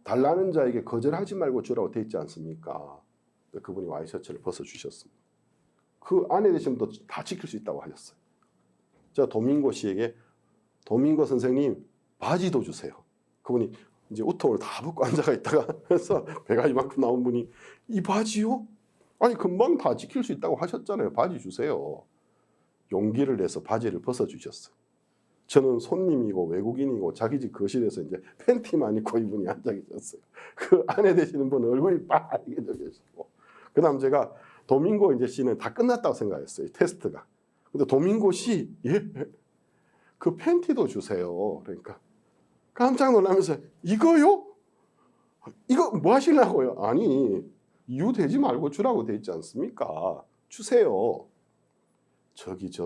달라는 자에게 거절하지 말고 주라고 돼 있지 않습니까? 그분이 와이셔츠를 벗어주셨습니다. 그 안에 되신 분도 다 지킬 수 있다고 하셨어요. 자, 도밍고 씨에게 도밍고 선생님 바지도 주세요. 그분이 이제 우통을 다 벗고 앉아가 있다가 그래서 배가 이만큼 나온 분이 이 바지요? 아니 금방 다 지킬 수 있다고 하셨잖아요. 바지 주세요. 용기를 내서 바지를 벗어주셨어요. 저는 손님이고 외국인이고 자기 집 거실에서 이제 팬티만 입고 이분이 앉아 계셨어요. 그 안에 되시는 분은 얼굴이 빨개져 계시고, 그 다음 제가 도밍고 이제 씨는 다 끝났다고 생각했어요. 테스트가. 근데 도밍고 씨, 예? 그 팬티도 주세요. 그러니까 깜짝 놀라면서 이거요? 이거 뭐 하시려고요? 아니, 이유 되지 말고 주라고 돼 있지 않습니까? 주세요. 저기 제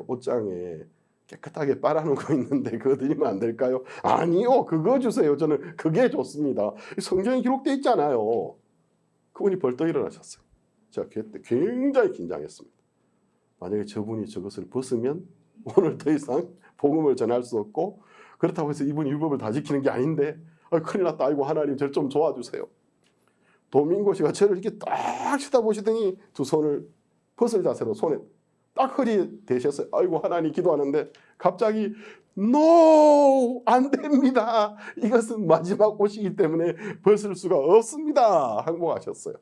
옷장에 깨끗하게 빨아놓고 있는데 그거 드리면 안 될까요? 아니요, 그거 주세요. 저는 그게 좋습니다. 성경에 기록되어 있잖아요. 그분이 벌떡 일어나셨어요. 제가 그때 굉장히 긴장했습니다. 만약에 저분이 저것을 벗으면 오늘 더 이상 복음을 전할 수 없고, 그렇다고 해서 이분이 율법을 다 지키는 게 아닌데 큰일 났다. 아이고 하나님 저를 좀 도와주세요. 도밍고 씨가 저를 이렇게 딱 쳐다보시더니 두 손을 벗을 자세로 손에 딱 허리 대셨어요. 아이고 하나님 기도하는데 갑자기 NO! 안 됩니다. 이것은 마지막 옷이기 때문에 벗을 수가 없습니다. 항복하셨어요.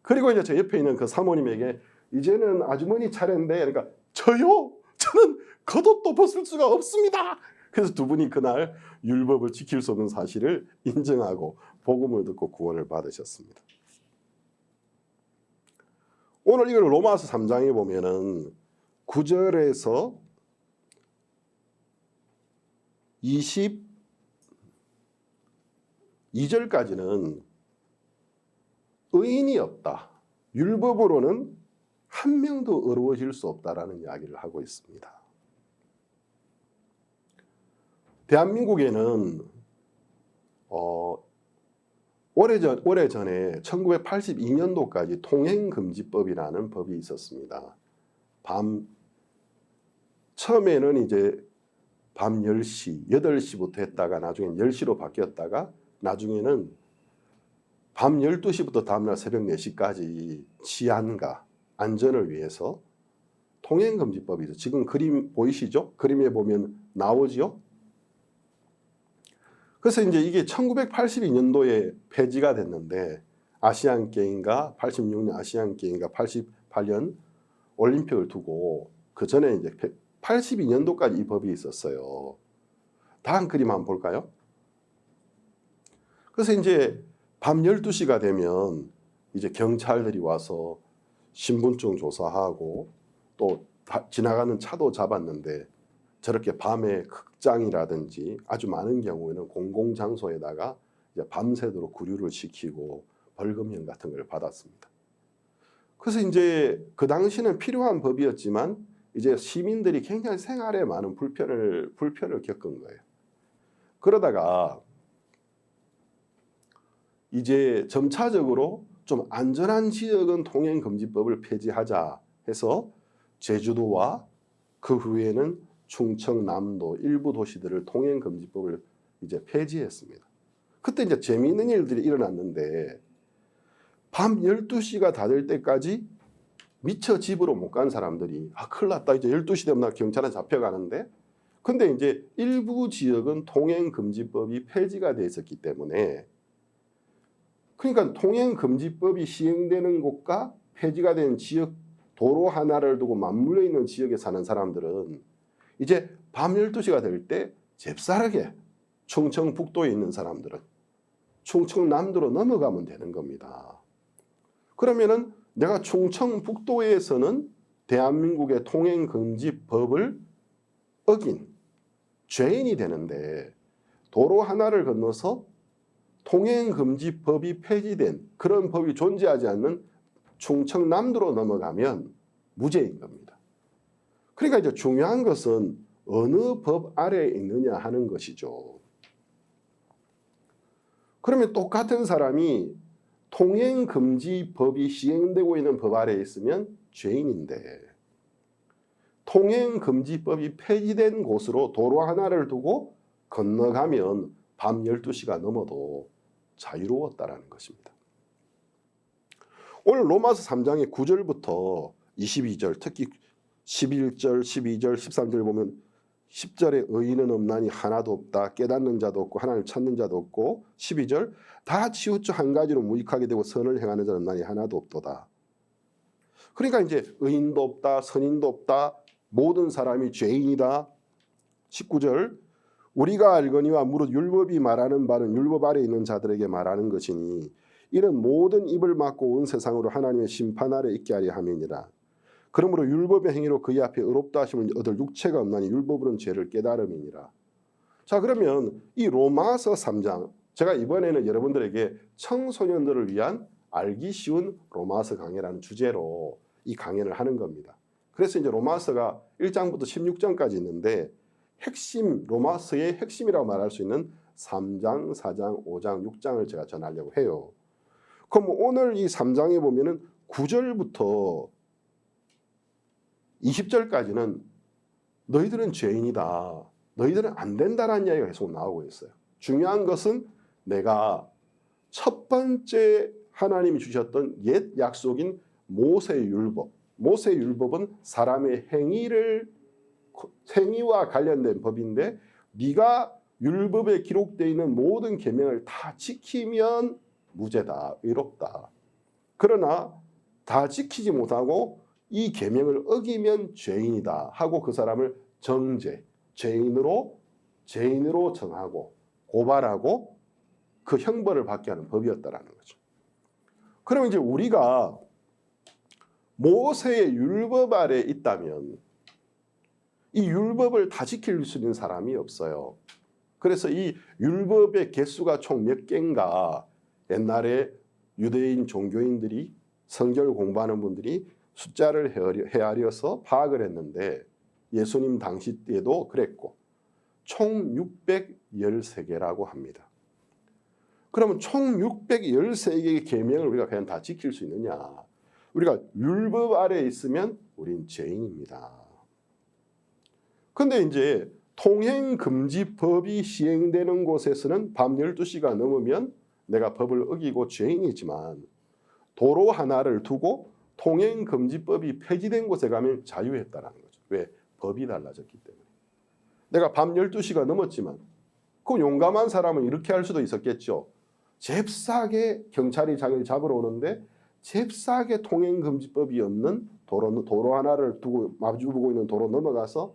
그리고 이제 저 옆에 있는 그 사모님에게 이제는 아주머니 차례인데, 그러니까 저요? 저는 겉옷도 벗을 수가 없습니다. 그래서 두 분이 그날 율법을 지킬 수 없는 사실을 인정하고 복음을 듣고 구원을 받으셨습니다. 오늘 이걸 로마서 3장에 보면은 9절에서 22절까지는 의인이 없다. 율법으로는 한 명도 의로워질 수 없다라는 이야기를 하고 있습니다. 대한민국에는 오래전에 1982년도까지 통행금지법이라는 법이 있었습니다. 처음에는 이제 밤 10시, 8시부터 했다가 나중엔 10시로 바뀌었다가 나중에는 밤 12시부터 다음날 새벽 4시까지 치안과 안전을 위해서 통행금지법이 있어요. 지금 그림 보이시죠? 그림에 보면 나오지요? 그래서 이제 이게 1982년도에 폐지가 됐는데 아시안게임과 86년 아시안게임과 88년 올림픽을 두고 그 전에 이제 82년도까지 이 법이 있었어요. 다음 그림 한번 볼까요? 그래서 이제 밤 12시가 되면 이제 경찰들이 와서 신분증 조사하고 또 지나가는 차도 잡았는데 저렇게 밤에 극장이라든지 아주 많은 경우에는 공공장소에다가 이제 밤새도록 구류를 시키고 벌금형 같은 걸 받았습니다. 그래서 이제 그 당시는 필요한 법이었지만 이제 시민들이 굉장히 생활에 많은 불편을 겪은 거예요. 그러다가 이제 점차적으로 좀 안전한 지역은 통행금지법을 폐지하자 해서 제주도와 그 후에는 충청남도 일부 도시들을 통행금지법을 이제 폐지했습니다. 그때 이제 재미있는 일들이 일어났는데 밤 12시가 다 될 때까지 미처 집으로 못 간 사람들이 큰일 났다. 이제 12시 되면 나 경찰에 잡혀가는데, 근데 이제 일부 지역은 통행금지법이 폐지가 돼 있었기 때문에, 그러니까 통행금지법이 시행되는 곳과 폐지가 된 지역 도로 하나를 두고 맞물려 있는 지역에 사는 사람들은 이제 밤 12시가 될 때 잽싸르게 충청북도에 있는 사람들은 충청남도로 넘어가면 되는 겁니다. 그러면은 내가 충청북도에서는 대한민국의 통행금지법을 어긴 죄인이 되는데 도로 하나를 건너서 통행금지법이 폐지된 그런 법이 존재하지 않는 충청남도로 넘어가면 무죄인 겁니다. 그러니까 이제 중요한 것은 어느 법 아래에 있느냐 하는 것이죠. 그러면 똑같은 사람이 통행금지법이 시행되고 있는 법 아래에 있으면 죄인인데, 통행금지법이 폐지된 곳으로 도로 하나를 두고 건너가면 밤 12시가 넘어도 자유로웠다라는 것입니다. 오늘 로마서 3장의 9절부터 22절, 특히 11절, 12절, 13절 보면 10절에 의인은 없나니 하나도 없다. 깨닫는 자도 없고 하나님을 찾는 자도 없고, 12절 다 치우쳐 한 가지로 무익하게 되고 선을 행하는 자는 없나니 하나도 없도다. 그러니까 이제 의인도 없다, 선인도 없다, 모든 사람이 죄인이다. 19절 우리가 알거니와 무릇 율법이 말하는 바는 율법 아래 있는 자들에게 말하는 것이니 이는 모든 입을 막고 온 세상으로 하나님의 심판 아래 있게 하려 함이니라. 그러므로 율법의 행위로 그의 앞에 의롭다 하심을 얻을 육체가 없나니 율법으로는 죄를 깨달음이니라. 자, 그러면 이 로마서 3장, 제가 이번에는 여러분들에게 청소년들을 위한 알기 쉬운 로마서 강해라는 주제로 이 강해를 하는 겁니다. 그래서 이제 로마서가 1장부터 16장까지 있는데 핵심, 로마서의 핵심이라고 말할 수 있는 3장, 4장, 5장, 6장을 제가 전하려고 해요. 그럼 오늘 이 3장에 보면은 9절부터 20절까지는 너희들은 죄인이다, 너희들은 안 된다라는 이야기가 계속 나오고 있어요. 중요한 것은 내가 첫 번째 하나님이 주셨던 옛 약속인 모세율법, 모세율법은 사람의 행위와 관련된 법인데, 네가 율법에 기록되어 있는 모든 계명을 다 지키면 무죄다, 의롭다. 그러나 다 지키지 못하고 이 계명을 어기면 죄인이다 하고 그 사람을 정죄, 죄인으로 정하고 고발하고 그 형벌을 받게 하는 법이었다라는 거죠. 그러면 이제 우리가 모세의 율법 아래 있다면 이 율법을 다 지킬 수 있는 사람이 없어요. 그래서 이 율법의 개수가 총 몇 개인가 옛날에 유대인 종교인들이, 성경을 공부하는 분들이 숫자를 헤아려서 파악을 했는데, 예수님 당시 때도 그랬고 총 613개라고 합니다. 그러면 총 613개의 계명을 우리가 그냥 다 지킬 수 있느냐? 우리가 율법 아래에 있으면 우린 죄인입니다. 근데 이제 통행금지법이 시행되는 곳에서는 밤 12시가 넘으면 내가 법을 어기고 죄인이지만, 도로 하나를 두고 통행금지법이 폐지된 곳에 가면 자유했다라는 거죠. 왜? 법이 달라졌기 때문에. 내가 밤 12시가 넘었지만 그 용감한 사람은 이렇게 할 수도 있었겠죠. 잽싸게 경찰이 자기를 잡으러 오는데 잽싸게 통행금지법이 없는 도로 하나를 두고 마주보고 있는 도로 넘어가서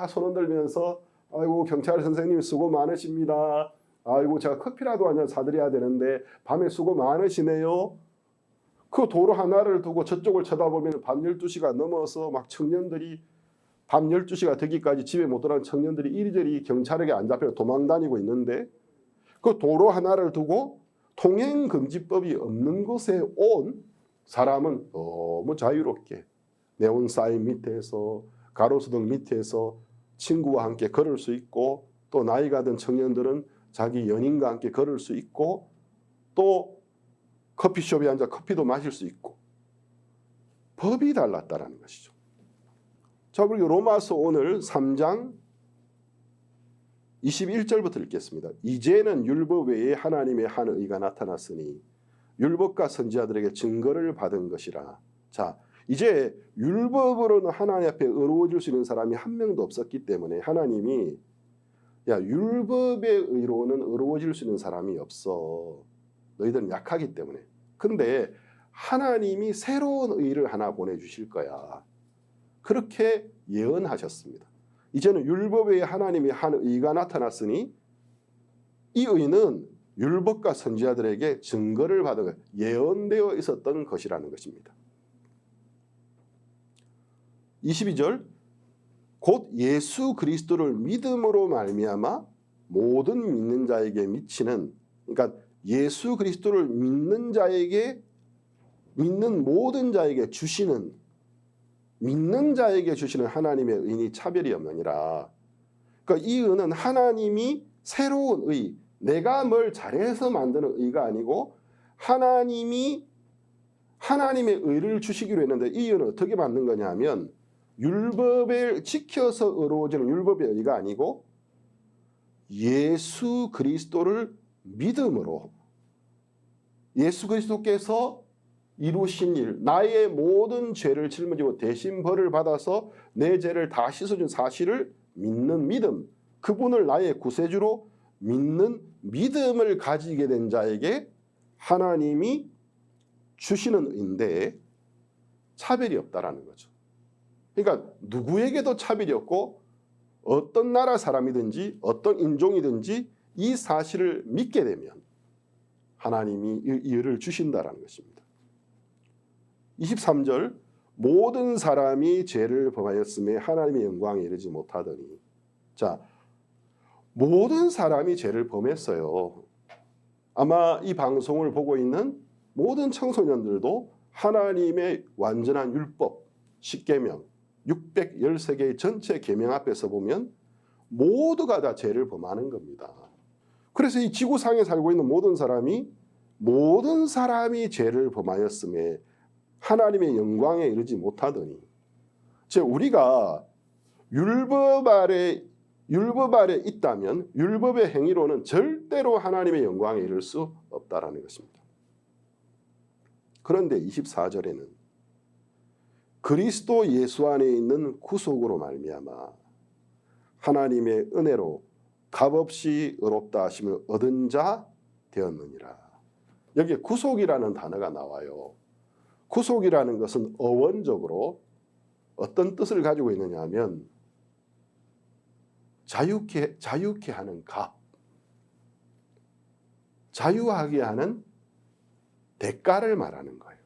손 흔들면서 아이고 경찰 선생님 수고 많으십니다. 아이고 제가 커피라도 한 잔 사드려야 되는데 밤에 수고 많으시네요. 그 도로 하나를 두고 저쪽을 쳐다보면 밤 12시가 넘어서 막 청년들이 밤 12시가 되기까지 집에 못 들어간 청년들이 이리저리 경찰에게 안 잡혀 도망다니고 있는데, 그 도로 하나를 두고 통행금지법이 없는 곳에 온 사람은 너무 자유롭게 네온사인 밑에서, 가로수등 밑에서 친구와 함께 걸을 수 있고, 또 나이가 든 청년들은 자기 연인과 함께 걸을 수 있고, 또 커피숍에 앉아 커피도 마실 수 있고, 법이 달랐다라는 것이죠. 자, 우리 로마서 오늘 3장 21절부터 읽겠습니다. 이제는 율법 외에 하나님의 한 의가 나타났으니 율법과 선지자들에게 증거를 받은 것이라. 자, 이제 율법으로는 하나님 앞에 의로워질 수 있는 사람이 한 명도 없었기 때문에 하나님이 율법의 의로는 의로워질 수 있는 사람이 없어. 너희들은 약하기 때문에. 근데 하나님이 새로운 의를 하나 보내주실 거야. 그렇게 예언하셨습니다. 이제는 율법 외에 하나님의 한 의가 나타났으니 이 의는 율법과 선지자들에게 증거를 받은 것, 예언되어 있었던 것이라는 것입니다. 22절 곧 예수 그리스도를 믿음으로 말미암아 모든 믿는 자에게 미치는, 그러니까 예수 그리스도를 믿는 자에게 믿는 모든 자에게 주시는, 믿는 자에게 주시는 하나님의 의인이 차별이 없느니라. 그러니까 이 의는 하나님이 새로운 의, 내가 뭘 잘해서 만드는 의가 아니고 하나님이 하나님의 의를 주시기로 했는데, 이 의는 어떻게 받는 거냐 하면 율법을 지켜서 의로워지는 율법의 의가 아니고 예수 그리스도를 믿음으로, 예수 그리스도께서 이루신 일, 나의 모든 죄를 짊어지고 대신 벌을 받아서 내 죄를 다 씻어준 사실을 믿는 믿음, 그분을 나의 구세주로 믿는 믿음을 가지게 된 자에게 하나님이 주시는 의인데 차별이 없다라는 거죠. 그러니까 누구에게도 차별이 없고 어떤 나라 사람이든지 어떤 인종이든지 이 사실을 믿게 되면 하나님이 이 의를 주신다라는 것입니다. 23절, 모든 사람이 죄를 범하였음에 하나님의 영광에 이르지 못하더니. 자, 모든 사람이 죄를 범했어요. 아마 이 방송을 보고 있는 모든 청소년들도 하나님의 완전한 율법, 십계명, 613개의 전체 계명 앞에서 보면 모두가 다 죄를 범하는 겁니다. 그래서 이 지구상에 살고 있는 모든 사람이 죄를 범하였음에 하나님의 영광에 이르지 못하더니. 즉 우리가 율법 아래 있다면 율법의 행위로는 절대로 하나님의 영광에 이를 수 없다라는 것입니다. 그런데 24절에는 그리스도 예수 안에 있는 구속으로 말미암아 하나님의 은혜로 값없이 의롭다 하심을 얻은 자 되었느니라. 여기에 구속이라는 단어가 나와요. 구속이라는 것은 어원적으로 어떤 뜻을 가지고 있느냐 하면 자유케 하는 값, 자유하게 하는 대가를 말하는 거예요.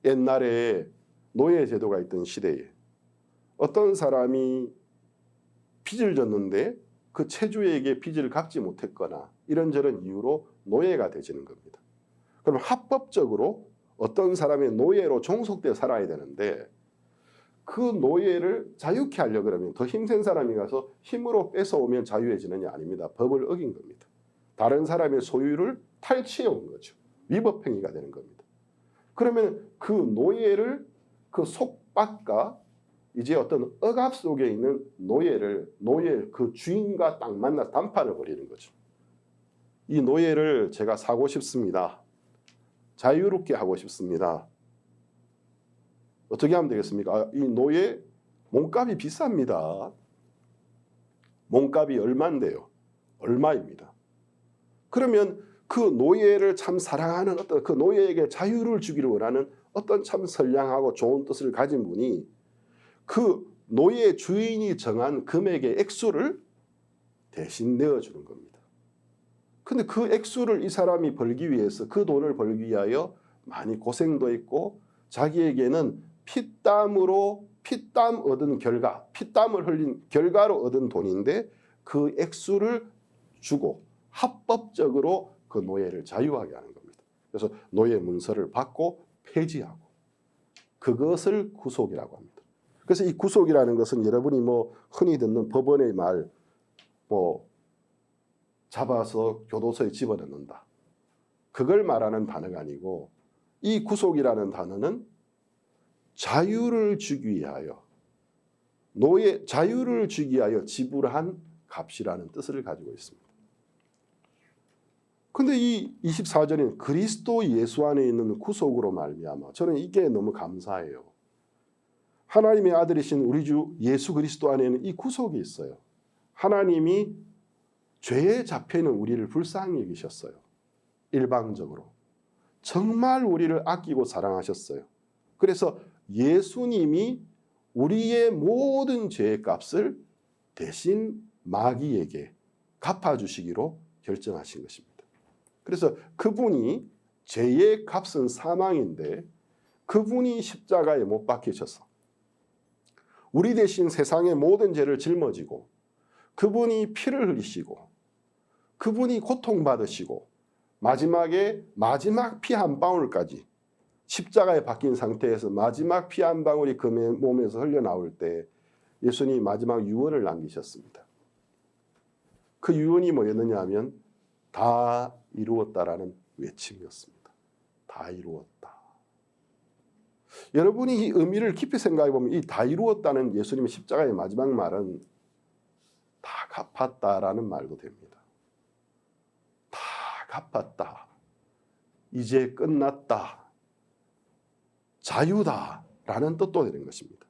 옛날에 노예제도가 있던 시대에 어떤 사람이 빚을 졌는데 그 채주에게 빚을 갚지 못했거나 이런저런 이유로 노예가 되지는 겁니다. 그럼 합법적으로 어떤 사람의 노예로 종속되어 살아야 되는데 그 노예를 자유케 하려고 그러면 더 힘센 사람이 가서 힘으로 뺏어오면 자유해지느냐? 아닙니다. 법을 어긴 겁니다. 다른 사람의 소유를 탈취해 온 거죠. 위법행위가 되는 겁니다. 그러면 그 노예를 그 속박과 이제 어떤 억압 속에 있는 노예 그 주인과 딱 만나서 담판을 벌이는 거죠. 이 노예를 제가 사고 싶습니다. 자유롭게 하고 싶습니다. 어떻게 하면 되겠습니까? 이 노예 몸값이 비쌉니다. 몸값이 얼마인데요? 얼마입니다. 그러면 그 노예를 참 사랑하는 어떤 그 노예에게 자유를 주기를 원하는 어떤 참 선량하고 좋은 뜻을 가진 분이 그 노예 주인이 정한 금액의 액수를 대신 내어주는 겁니다. 근데 그 액수를 이 사람이 벌기 위해서, 그 돈을 벌기 위하여 많이 고생도 했고 자기에게는 피땀 얻은 결과, 피땀을 흘린 결과로 얻은 돈인데 그 액수를 주고 합법적으로 그 노예를 자유하게 하는 겁니다. 그래서 노예 문서를 받고 폐지하고, 그것을 구속이라고 합니다. 그래서 이 구속이라는 것은 여러분이 흔히 듣는 법원의 말, 잡아서 교도소에 집어넣는다, 그걸 말하는 단어가 아니고, 이 구속이라는 단어는 자유를 주기 위하여, 자유를 주기 위하여 지불한 값이라는 뜻을 가지고 있습니다. 근데 이 24절인 그리스도 예수 안에 있는 구속으로 말미암아, 저는 이게 너무 감사해요. 하나님의 아들이신 우리 주 예수 그리스도 안에는 이 구속이 있어요. 하나님이 죄에 잡혀있는 우리를 불쌍히 여기셨어요. 일방적으로. 정말 우리를 아끼고 사랑하셨어요. 그래서 예수님이 우리의 모든 죄의 값을 대신 마귀에게 갚아주시기로 결정하신 것입니다. 그래서 그분이, 죄의 값은 사망인데 그분이 십자가에 못 박히셔서 우리 대신 세상의 모든 죄를 짊어지고 그분이 피를 흘리시고 그분이 고통받으시고 마지막에 마지막 피 한 방울까지 십자가에 박힌 상태에서 마지막 피 한 방울이 그 몸에서 흘러나올 때 예수님이 마지막 유언을 남기셨습니다. 그 유언이 뭐였느냐 하면 다 이루었다라는 외침이었습니다. 다 이루었다. 여러분이 이 의미를 깊이 생각해 보면 이 다 이루었다는 예수님의 십자가의 마지막 말은 다 갚았다라는 말도 됩니다. 다 갚았다. 이제 끝났다. 자유다라는 뜻도 되는 것입니다.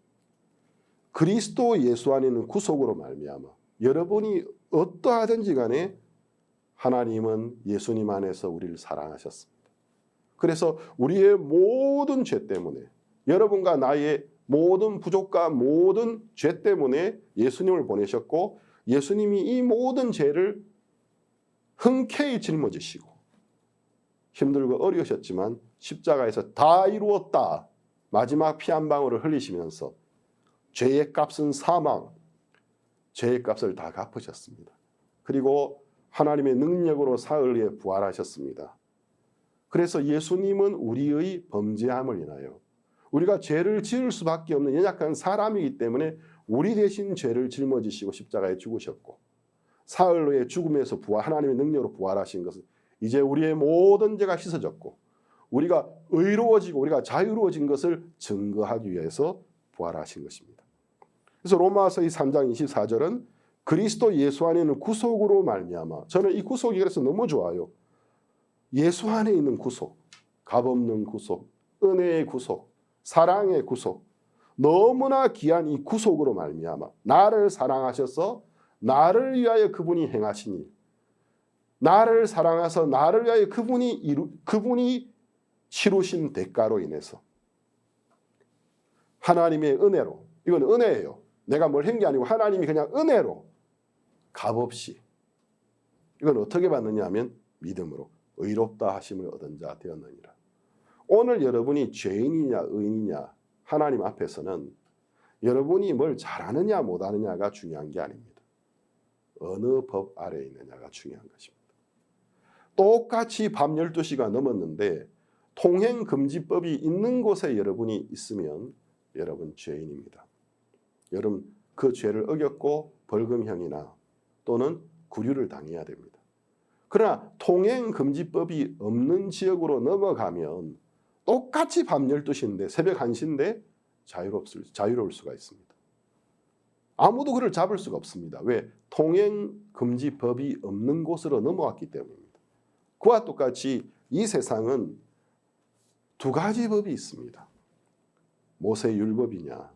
그리스도 예수 안에 있는 구속으로 말미암아 여러분이 어떠하든지 간에 하나님은 예수님 안에서 우리를 사랑하셨습니다. 그래서 우리의 모든 죄 때문에 여러분과 나의 모든 부족과 모든 죄 때문에 예수님을 보내셨고 예수님이 이 모든 죄를 흔쾌히 짊어지시고 힘들고 어려우셨지만 십자가에서 다 이루었다. 마지막 피 한 방울을 흘리시면서 죄의 값은 사망, 죄의 값을 다 갚으셨습니다. 그리고 하나님의 능력으로 사흘 후에 부활하셨습니다. 그래서 예수님은 우리의 범죄함을 인하여 우리가 죄를 지을 수밖에 없는 연약한 사람이기 때문에 우리 대신 죄를 짊어지시고 십자가에 죽으셨고 사흘 후에 죽음에서 하나님의 능력으로 부활하신 것은 이제 우리의 모든 죄가 씻어졌고 우리가 의로워지고 우리가 자유로워진 것을 증거하기 위해서 부활하신 것입니다. 그래서 로마서의 3장 24절은 그리스도 예수 안에 있는 구속으로 말미암아 저는 이 구속이 그래서 너무 좋아요. 예수 안에 있는 구속, 값없는 구속, 은혜의 구속, 사랑의 구속, 너무나 귀한 이 구속으로 말미암아 나를 사랑하셔서 나를 위하여 그분이 행하신 일, 나를 사랑하셔서 나를 위하여 그분이 치루신 대가로 인해서 하나님의 은혜로, 이건 은혜예요. 내가 뭘 한 게 아니고 하나님이 그냥 은혜로 값없이, 이건 어떻게 받느냐 하면 믿음으로 의롭다 하심을 얻은 자 되었느니라. 오늘 여러분이 죄인이냐 의인이냐 하나님 앞에서는 여러분이 뭘 잘하느냐 못하느냐가 중요한 게 아닙니다. 어느 법 아래에 있느냐가 중요한 것입니다. 똑같이 밤 12시가 넘었는데 통행금지법이 있는 곳에 여러분이 있으면 여러분 죄인입니다. 여러분 그 죄를 어겼고 벌금형이나 또는 구류를 당해야 됩니다. 그러나 통행금지법이 없는 지역으로 넘어가면 똑같이 밤 12시인데 새벽 1시인데 자유로울 수가 있습니다. 아무도 그를 잡을 수가 없습니다. 왜? 통행금지법이 없는 곳으로 넘어왔기 때문입니다. 그와 똑같이 이 세상은 두 가지 법이 있습니다. 모세율법이냐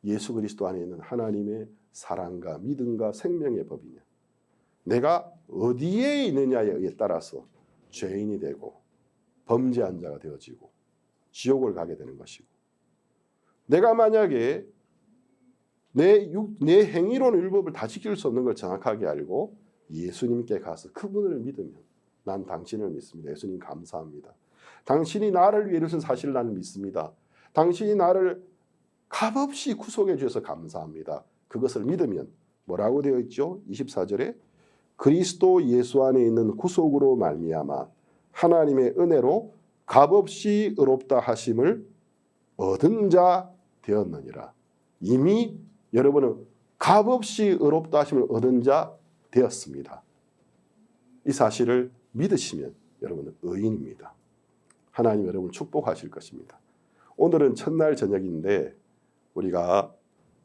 예수 그리스도 안에 있는 하나님의 사랑과 믿음과 생명의 법이냐. 내가 어디에 있느냐에 따라서 죄인이 되고 범죄한 자가 되어지고 지옥을 가게 되는 것이고, 내가 만약에 내 행위로는 율법을 다 지킬 수 없는 걸 정확하게 알고 예수님께 가서 그분을 믿으면 난 당신을 믿습니다. 예수님 감사합니다. 당신이 나를 위해 이루신 사실을 나는 믿습니다. 당신이 나를 값없이 구속해 주셔서 감사합니다. 그것을 믿으면 뭐라고 되어 있죠? 24절에 그리스도 예수 안에 있는 구속으로 말미암아 하나님의 은혜로 값없이 의롭다 하심을 얻은 자 되었느니라. 이미 여러분은 값없이 의롭다 하심을 얻은 자 되었습니다. 이 사실을 믿으시면 여러분은 의인입니다. 하나님 여러분을 축복하실 것입니다. 오늘은 첫날 저녁인데 우리가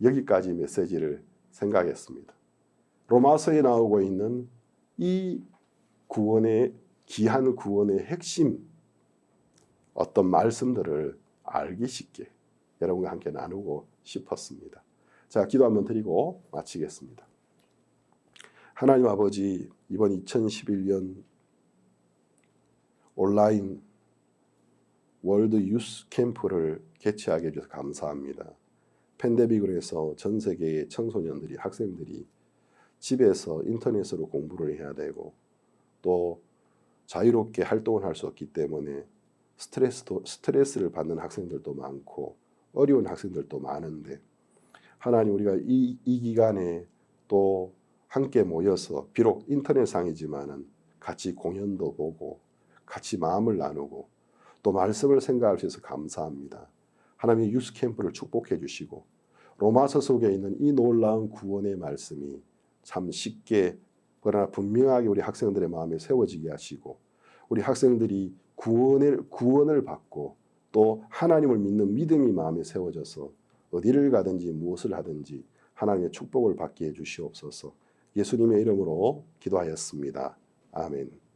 여기까지 메시지를 생각했습니다. 로마서에 나오고 있는 이 구원의 귀한 구원의 핵심 어떤 말씀들을 알기 쉽게 여러분과 함께 나누고 싶었습니다. 자, 기도 한번 드리고 마치겠습니다. 하나님 아버지, 이번 2011년 온라인 월드 유스 캠프를 개최하게 해주셔서 감사합니다. 팬데믹으로 해서 전 세계의 청소년들이, 학생들이 집에서 인터넷으로 공부를 해야 되고 또 자유롭게 활동을 할 수 없기 때문에 스트레스를 받는 학생들도 많고 어려운 학생들도 많은데, 하나님 우리가 이 기간에 또 함께 모여서 비록 인터넷상이지만은 같이 공연도 보고 같이 마음을 나누고 또 말씀을 생각할 수 있어서 감사합니다. 하나님의 유스 캠프를 축복해 주시고 로마서 속에 있는 이 놀라운 구원의 말씀이 참 쉽게 그러나 분명하게 우리 학생들의 마음에 세워지게 하시고 우리 학생들이 구원을 받고 또 하나님을 믿는 믿음이 마음에 세워져서 어디를 가든지 무엇을 하든지 하나님의 축복을 받게 해 주시옵소서. 예수님의 이름으로 기도하였습니다. 아멘.